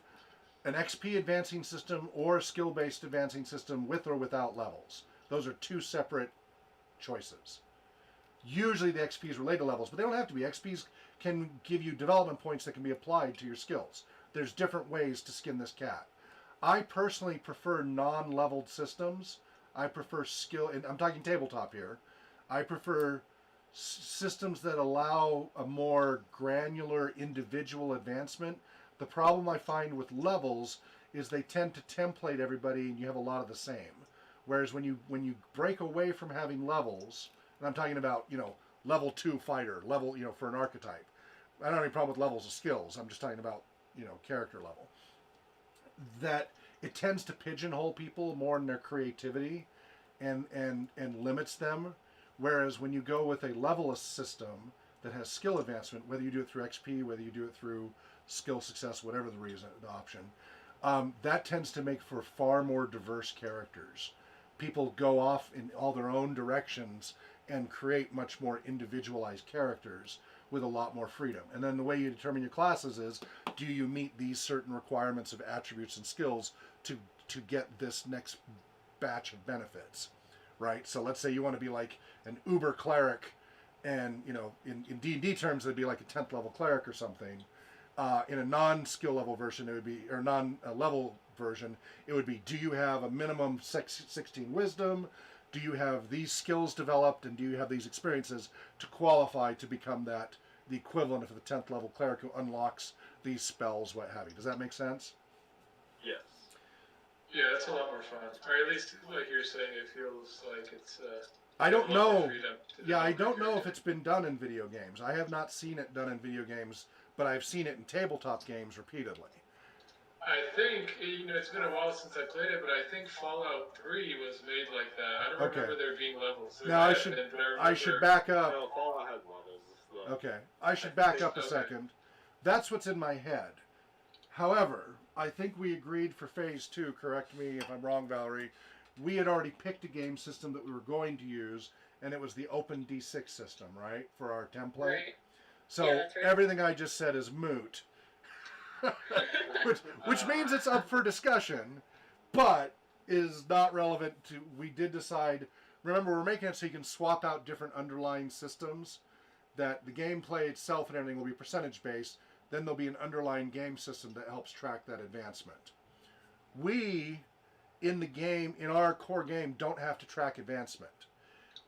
an XP advancing system or a skill-based advancing system with or without levels. Those are two separate choices. Usually the XP is related to levels, but they don't have to be. XPs can give you development points that can be applied to your skills. There's different ways to skin this cat. I personally prefer non-leveled systems. I prefer skill, and I'm talking tabletop here. I prefer systems that allow a more granular individual advancement. The problem I find with levels is they tend to template everybody and you have a lot of the same. Whereas when you break away from having levels, and I'm talking about, level 2 fighter, level, for an archetype. I don't have any problem with levels of skills. I'm just talking about, character level. That it tends to pigeonhole people more in their creativity and limits them. Whereas when you go with a levelless system that has skill advancement, whether you do it through XP, whether you do it through skill success, whatever the option, that tends to make for far more diverse characters. People go off in all their own directions and create much more individualized characters with a lot more freedom. And then the way you determine your classes is, do you meet these certain requirements of attributes and skills to get this next batch of benefits, right? So let's say you want to be like an uber cleric, and in D&D terms it'd be like a 10th level cleric or something. In a non-skill level version, it would be, or non-level version, it would be, do you have a minimum 16 wisdom? Do you have these skills developed, and do you have these experiences to qualify to become the equivalent of the 10th level cleric who unlocks these spells, what have you? Does that make sense? Yes. Yeah, it's a lot more fun. Or at least, like you're saying, it feels like it's. I don't a lot more know. freedom to Yeah, I develop don't your know if character. it's been done in video games. I have not seen it done in video games, but I've seen it in tabletop games repeatedly. I think, it's been a while since I played it, but I think Fallout 3 was made like that. I don't Okay. remember there being levels. There Now might I have should been, but I I should remember- back up. No, Fallout has levels. So. Okay, I should back up a Okay. second. That's what's in my head. However, I think we agreed for phase 2, correct me if I'm wrong, Valerie, we had already picked a game system that we were going to use, and it was the Open D6 system, right, for our template? Right. So Yeah, that's right. everything I just said is moot. which means it's up for discussion, but is not relevant to, we did decide, remember we're making it so you can swap out different underlying systems, that the gameplay itself and everything will be percentage based, then there'll be an underlying game system that helps track that advancement. We, in the game, in our core game, don't have to track advancement.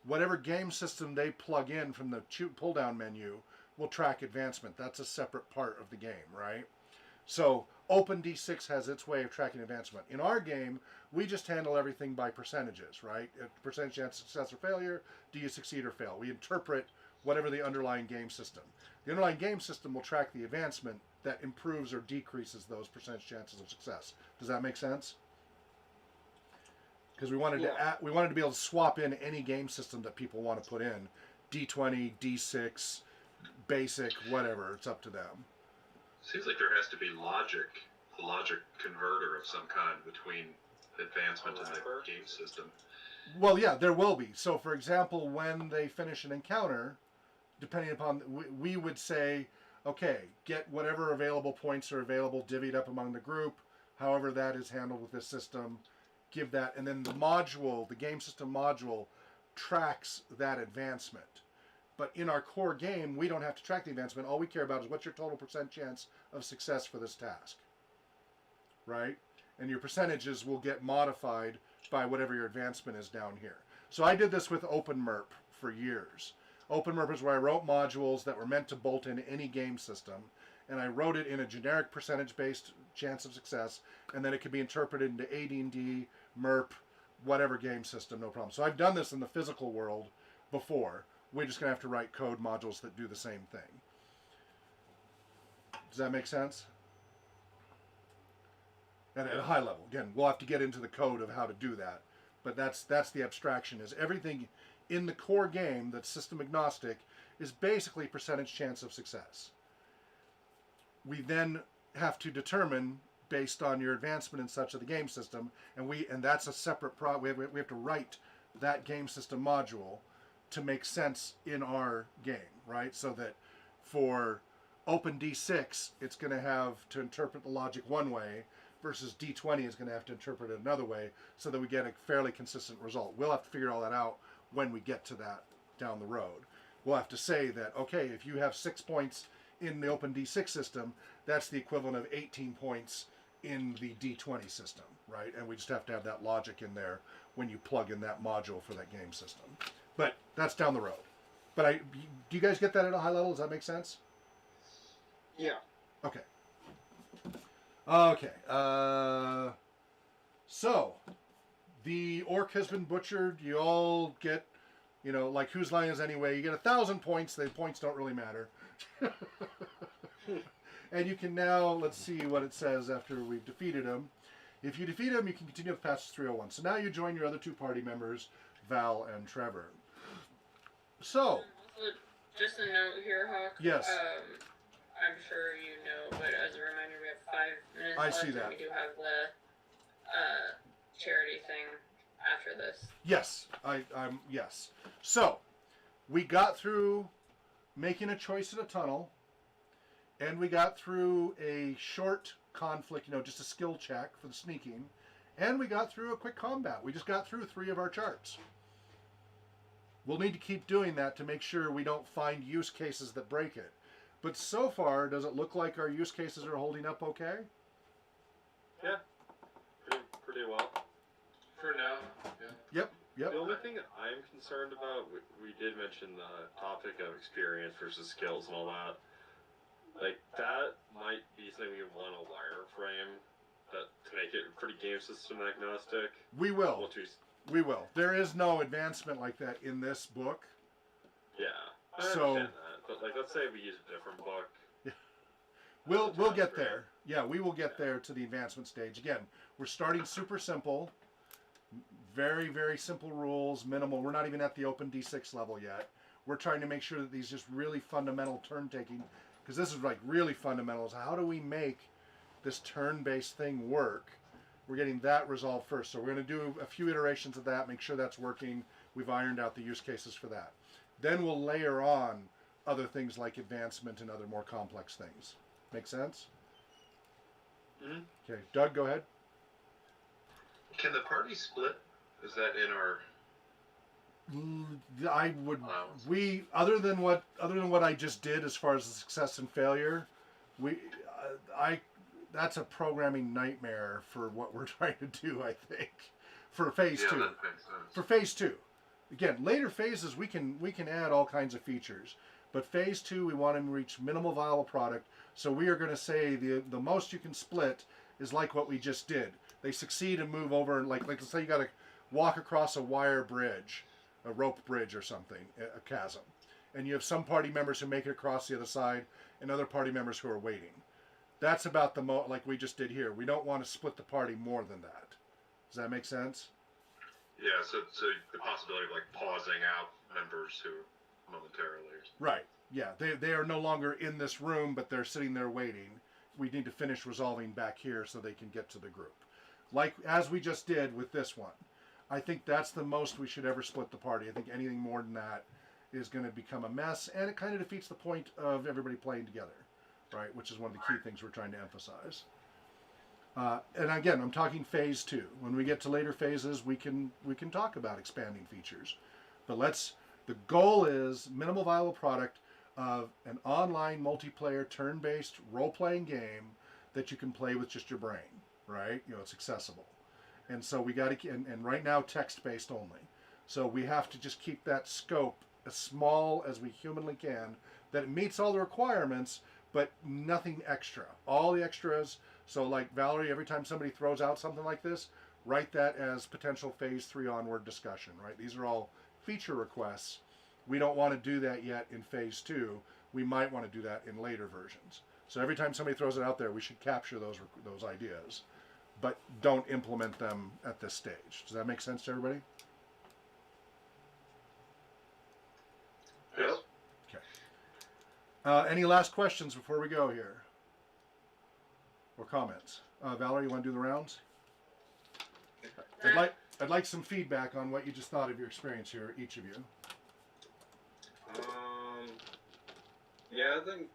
Whatever game system they plug in from the pull down menu will track advancement. That's a separate part of the game, right? So OpenD6 has its way of tracking advancement. In our game, we just handle everything by percentages, right? Percentage chance of success or failure, do you succeed or fail? We interpret whatever the underlying game system. The underlying game system will track the advancement that improves or decreases those percentage chances of success. Does that make sense? Because we wanted to be able to swap in any game system that people want to put in. D20, D6, basic, whatever. It's up to them. Seems like there has to be a logic converter of some kind between advancement and the game system. Well, yeah, there will be. So, for example, when they finish an encounter, depending upon, we would say, okay, get whatever available points are available, divvied up among the group, however that is handled with this system, give that, and then the module, the game system module, tracks that advancement. But in our core game, we don't have to track the advancement. All we care about is what's your total percent chance of success for this task, right? And your percentages will get modified by whatever your advancement is down here. So I did this with OpenMerp for years. OpenMerp is where I wrote modules that were meant to bolt into any game system, and I wrote it in a generic percentage-based chance of success, and then it could be interpreted into AD&D, MERP, whatever game system, no problem. So I've done this in the physical world before. We're just going to have to write code modules that do the same thing. Does that make sense? At a high level. Again, we'll have to get into the code of how to do that. But that's the abstraction, is everything in the core game that's system agnostic is basically percentage chance of success. We then have to determine, based on your advancement and such of the game system, and that's a separate we have to write that game system module to make sense in our game, right? So that for OpenD6, it's going to have to interpret the logic one way, versus D20 is going to have to interpret it another way, so that we get a fairly consistent result. We'll have to figure all that out when we get to that down the road. We'll have to say that, okay, if you have 6 points in the OpenD6 system, that's the equivalent of 18 points in the D20 system, right? And we just have to have that logic in there when you plug in that module for that game system. But that's down the road. But do you guys get that at a high level? Does that make sense? Yeah. Okay. Okay. So, the orc has been butchered. You all get, like whose line is anyway? You get 1,000 points. The points don't really matter. And you can now, let's see what it says after we've defeated him. If you defeat him, you can continue with past 301. So now you join your other 2 party members, Val and Trevor. So. Also, just a note here, Hawk. Yes. I'm sure you know, but as a reminder, we have 5 minutes I left, see that. and we do have the charity thing after this. Yes, yes. So, we got through making a choice in a tunnel, and we got through a short conflict, just a skill check for the sneaking, and we got through a quick combat. We just got through 3 of our charts. We'll need to keep doing that to make sure we don't find use cases that break it. But so far, does it look like our use cases are holding up okay? Yeah, pretty well. For now, yeah. Yep. The only thing I'm concerned about, we did mention the topic of experience versus skills and all that. Like, that might be something we want to wireframe to make it pretty game system agnostic. We will. Once We will. There is no advancement like that in this book. Yeah, I So- understand that. But like, let's say we use a different book. We'll get there. Yeah, we will get there to the advancement stage. Again, we're starting super simple. Very, very simple rules, minimal. We're not even at the open D6 level yet. We're trying to make sure that these just really fundamental turn taking, because this is like really fundamental, is how do we make this turn-based thing work? We're getting that resolved first. So we're going to do a few iterations of that, make sure that's working. We've ironed out the use cases for that. Then we'll layer on other things like advancement and other more complex things. Make sense? Mm-hmm. Okay, Doug, go ahead. Can the party split? Is that in our? I would. Allowance. We other than what I just did as far as the success and failure, that's a programming nightmare for what we're trying to do. I think for phase Yeah, two. that makes sense. For phase two, again, later phases we can add all kinds of features. But phase two, we want to reach minimal viable product. So we are going to say the most you can split is like what we just did. They succeed and move over, like let's say you got to walk across a wire bridge, a rope bridge or something, a chasm, and you have some party members who make it across the other side, and other party members who are waiting. That's about the like we just did here. We don't want to split the party more than that. Does that make sense? Yeah, so the possibility of like pausing out members who momentarily. Right. Yeah. They are no longer in this room, but they're sitting there waiting. We need to finish resolving back here so they can get to the group. Like as we just did with this one. I think that's the most we should ever split the party. I think anything more than that is going to become a mess, and it kind of defeats the point of everybody playing together, right? Which is one of the key things we're trying to emphasize. And again, I'm talking phase two. When we get to later phases, we can talk about expanding features. But the goal is minimal viable product of an online multiplayer turn-based role-playing game that you can play with just your brain, right? It's accessible. And so we got to, and right now text-based only. So we have to just keep that scope as small as we humanly can, that it meets all the requirements, but nothing extra. All the extras, so like Valerie, every time somebody throws out something like this, write that as potential phase 3 onward discussion, right? These are all feature requests. We don't want to do that yet in phase 2. We might want to do that in later versions. So every time somebody throws it out there, we should capture those ideas, but don't implement them at this stage. Does that make sense to everybody? Yes. Okay. Any last questions before we go here? Or comments? Valerie, you want to do the rounds? I'd like some feedback on what you just thought of your experience here, each of you. Yeah, I think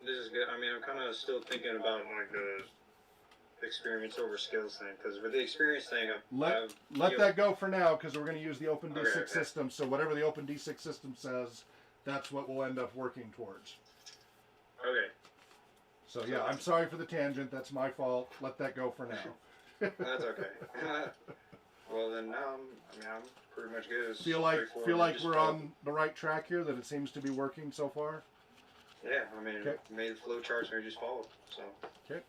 this is good. I mean, I'm kind of still thinking about like the experience over skills thing, because with the experience thing, Let that go for now, because we're going to use the Open D6 Okay. system. So whatever the Open D6 system says, that's what we'll end up working towards. Okay. So yeah, I'm sorry for the tangent. That's my fault. Let that go for now. That's okay. Well, then now I'm pretty much good. It's feel like straightforward. Just we're follow- on the right track here. That it seems to be working so far. Yeah, I mean, Okay. made the flow charts and we just followed. So. Okay.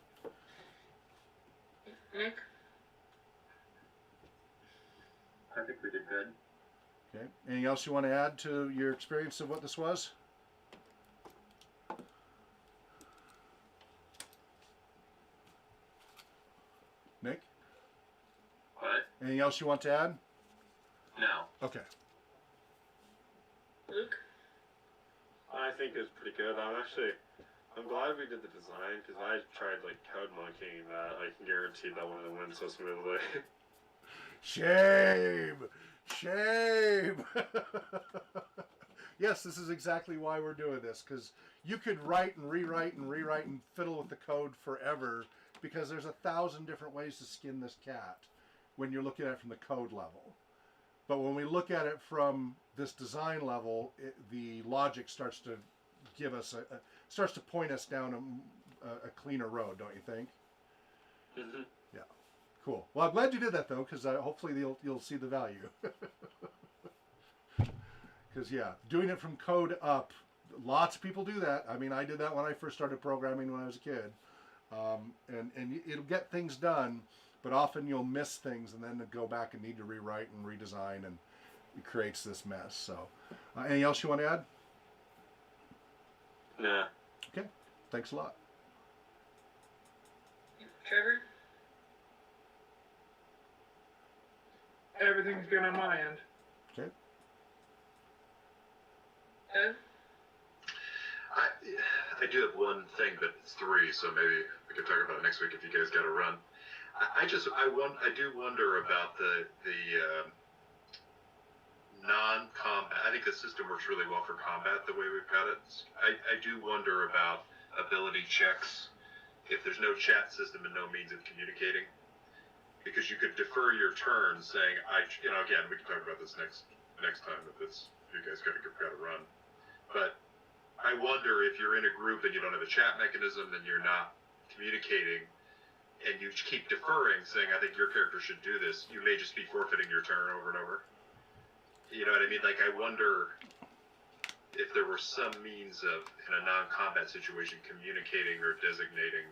Nick? I think we did good. Okay. Anything else you want to add to your experience of what this was? Nick? What? Anything else you want to add? No. Okay. Luke? I think it's pretty good. I'm glad we did the design, because I tried like code monkeying that. I can guarantee that one of them went so smoothly. Shame! Shame! Yes, this is exactly why we're doing this, because you could write and rewrite and fiddle with the code forever, because there's 1,000 different ways to skin this cat when you're looking at it from the code level. But when we look at it from this design level, the logic starts to give us starts to point us down a cleaner road, don't you think? Mm-hmm. Yeah, cool. Well, I'm glad you did that though, because hopefully you'll see the value. Because yeah, doing it from code up, lots of people do that. I mean, I did that when I first started programming when I was a kid, and it'll get things done. but often you'll miss things and then go back and need to rewrite and redesign, and it creates this mess. So, anything else you want to add? Nah. Okay, thanks a lot. Trevor? Everything's good on my end. Okay. Doug? I do have one thing, but it's three, so maybe we could talk about it next week if you guys got to run. I do wonder about the non-combat. I think the system works really well for combat the way we've got it. I do wonder about ability checks if there's no chat system and no means of communicating, because you could defer your turn saying, again, we can talk about this next time if you guys got to run. But I wonder if you're in a group and you don't have a chat mechanism and you're not communicating, and you keep deferring, saying, I think your character should do this, you may just be forfeiting your turn over and over. You know what I mean? Like, I wonder if there were some means of, in a non-combat situation, communicating or designating,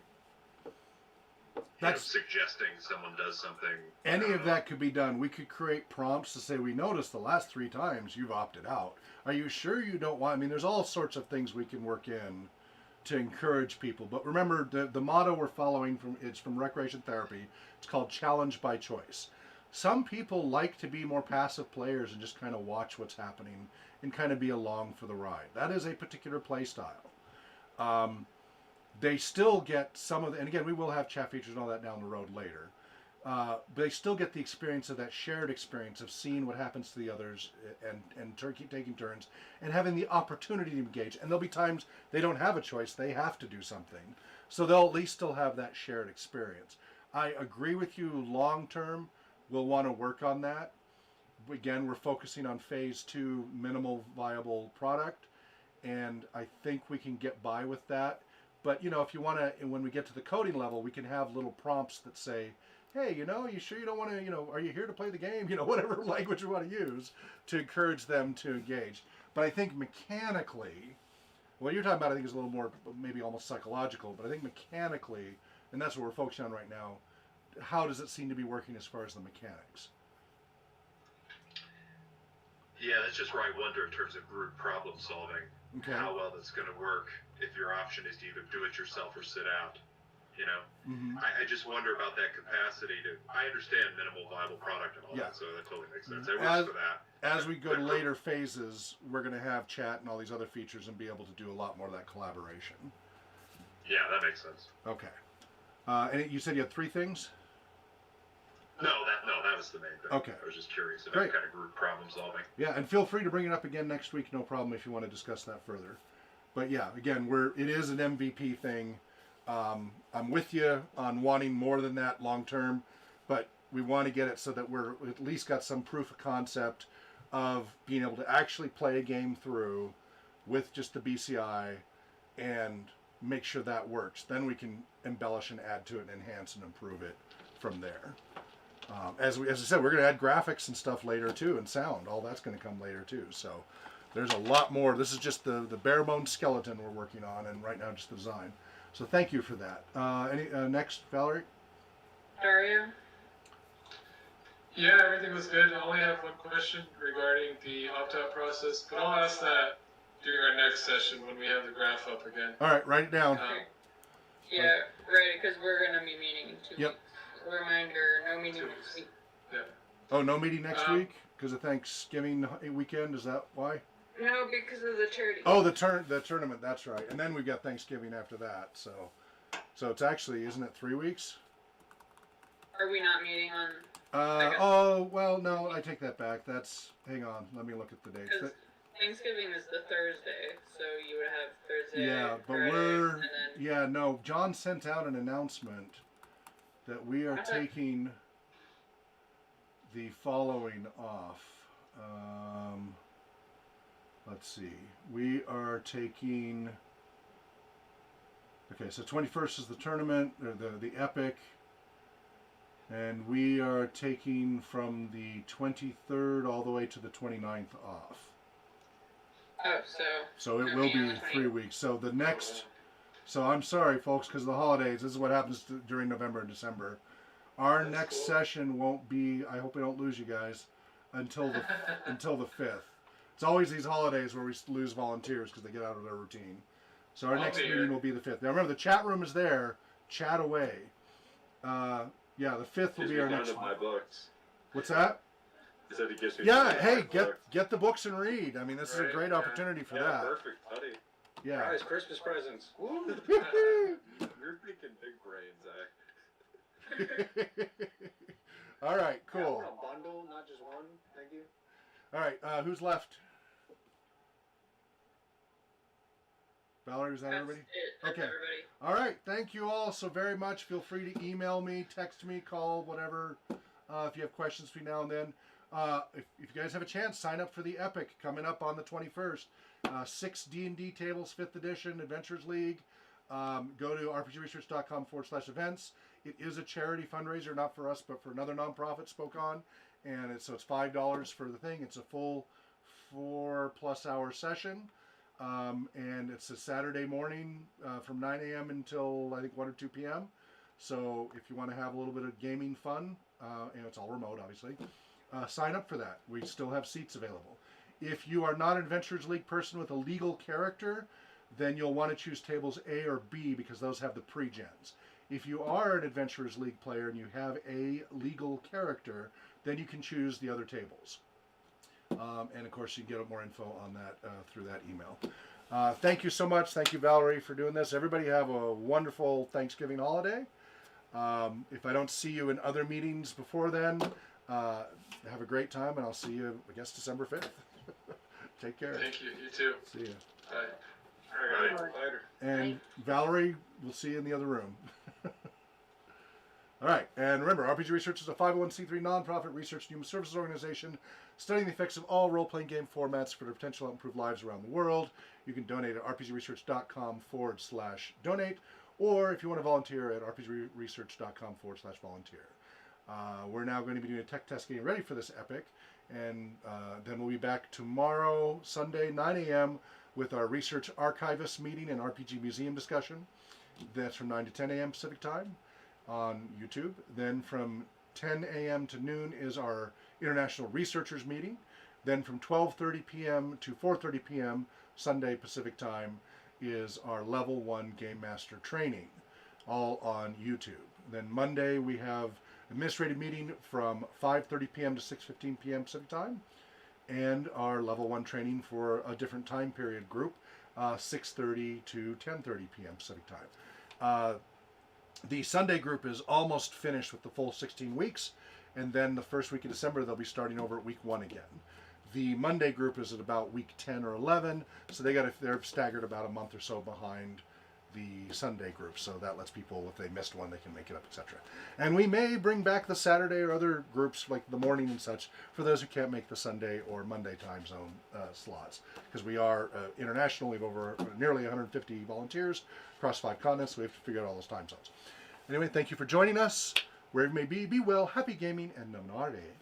suggesting someone does something. Any of that could be done. We could create prompts to say, we noticed the last 3 times you've opted out. Are you sure you don't want... I mean, there's all sorts of things we can work in to encourage people. But remember, the motto we're following it's from Recreation Therapy. It's called Challenge by Choice. Some people like to be more passive players and just kind of watch what's happening and kind of be along for the ride. That is a particular play style. They still get some of the... And again, we will have chat features and all that down the road later. But they still get the experience of that shared experience of seeing what happens to the others and taking turns and having the opportunity to engage. And there'll be times they don't have a choice, they have to do something. So they'll at least still have that shared experience. I agree with you, long term, we'll want to work on that. Again, we're focusing on phase 2, minimal viable product, and I think we can get by with that. But, if you want to, when we get to the coding level, we can have little prompts that say, hey, you sure you don't want to, are you here to play the game? Whatever language you want to use to encourage them to engage. But I think mechanically, what you're talking about, I think is a little more, maybe almost psychological, but I think mechanically, and that's what we're focusing on right now, how does it seem to be working as far as the mechanics? Yeah, that's just where I wonder in terms of group problem solving, how well that's going to work if your option is to either do it yourself or sit out. Mm-hmm. I just wonder about that capacity to... I understand minimal viable product and all that, so that totally makes sense. It works for that. As we go to later phases, we're going to have chat and all these other features and be able to do a lot more of that collaboration. Yeah, that makes sense. Okay. And you said you had 3 things? No, that was the main thing. Okay. I was just curious about kind of group problem solving. Yeah, and feel free to bring it up again next week, no problem, if you want to discuss that further. But yeah, again, it is an MVP thing. I'm with you on wanting more than that long term, but we want to get it so that we're at least got some proof of concept of being able to actually play a game through with just the BCI and make sure that works. Then we can embellish and add to it and enhance and improve it from there. As I said, we're going to add graphics and stuff later too, and sound. All that's going to come later too. So there's a lot more. This is just the bare bones skeleton we're working on, and right now just the design. So thank you for that. Next, Valerie? Dario? Yeah, everything was good. I only have one question regarding the opt-out process, but I'll ask that during our next session when we have the graph up again. All right, write it down. Yeah, right, because we're going to be meeting in 2 Yep. weeks. Reminder, no meeting next week. Yeah. Oh, no meeting next week because of Thanksgiving weekend. Is that why? No, because of the charity. Oh, the tournament. That's right. And then we've got Thanksgiving after that. So it's actually, isn't it 3 weeks? Are we not meeting on? Oh well, no, I take that back. Hang on. Let me look at the dates. Thanksgiving is the Thursday, so you would have Thursday. Yeah, but Friday, no. John sent out an announcement that we are taking the following off. Let's see. We are taking... Okay, so 21st is the tournament, or the epic. And we are taking from the 23rd all the way to the 29th off. Oh, so it will be 3 weeks. So the next... So I'm sorry, folks, because of the holidays. This is what happens during November and December. Our That's next cool. session won't be. I hope we don't lose you guys until the 5th. It's always these holidays where we lose volunteers because they get out of their routine. So our I'll next be meeting here. will be the 5th. Now remember, the chat room is there. Chat away. Yeah, the 5th will Gives be me our time next to buy one. books. What's that? He said he gives me Yeah, time to hey, buy books. get the books and read. I mean, this is a Right, great yeah. opportunity for Yeah, that. perfect, buddy. Yeah. Guys, Christmas presents. Woo! You're thinking big brains, All right, Yeah, I cool. want a bundle, not just one. Thank you. All right, who's left? Valerie, is that That's everybody? it. That's Okay. everybody. All right, thank you all so very much. Feel free to email me, text me, call, whatever, if you have questions between now and then. If you guys have a chance, sign up for the Epic coming up on the 21st. 6 D&D tables, 5th edition, Adventures League. Go to rpgresearch.com/events. It is a charity fundraiser, not for us, but for another nonprofit, Spokon. And it's $5 for the thing. It's a full 4+ hour session. And it's a Saturday morning from 9 a.m. until I think 1 or 2 p.m. So if you want to have a little bit of gaming fun, and it's all remote, obviously, sign up for that. We still have seats available. If you are not an Adventurers League person with a legal character, then you'll want to choose tables A or B because those have the pre-gens. If you are an Adventurers League player and you have a legal character, then you can choose the other tables. And of course, you can get more info on that through that email. Thank you so much. Thank you, Valerie, for doing this. Everybody have a wonderful Thanksgiving holiday. If I don't see you in other meetings before then, have a great time, and I'll see you, I guess, December 5th. Take care. Thank you. You too. See you. Bye. All right, later. And Valerie, we'll see you in the other room. All right, and remember, RPG Research is a 501c3 nonprofit research and human services organization studying the effects of all role-playing game formats for their potential to improve lives around the world. You can donate at rpgresearch.com/donate, or if you want to volunteer at rpgresearch.com/volunteer. We're now going to be doing a tech test getting ready for this epic, and then we'll be back tomorrow, Sunday, 9 a.m., with our research archivist meeting and RPG museum discussion. That's from 9 to 10 a.m. Pacific time on YouTube. Then from 10 a.m. to noon is our International Researchers meeting. Then from 12:30 p.m. to 4:30 p.m. Sunday Pacific time is our Level 1 Game Master training, all on YouTube. Then Monday we have administrative meeting from 5:30 p.m. to 6:15 p.m. Pacific time, and our Level 1 training for a different time period group, 6:30 to 10:30 p.m. Pacific time. The Sunday group is almost finished with the full 16 weeks, and then the first week of December they'll be starting over at week 1 again. The Monday group is at about week 10 or 11, so they're staggered about a month or so behind the Sunday group, so that lets people, if they missed one, they can make it up, etc. And we may bring back the Saturday or other groups like the morning and such for those who can't make the Sunday or Monday time zone slots, because we are international. We have over nearly 150 volunteers across 5 continents, so we have to figure out all those time zones. Anyway, thank you for joining us. Wherever you may be well, happy gaming, and namaste.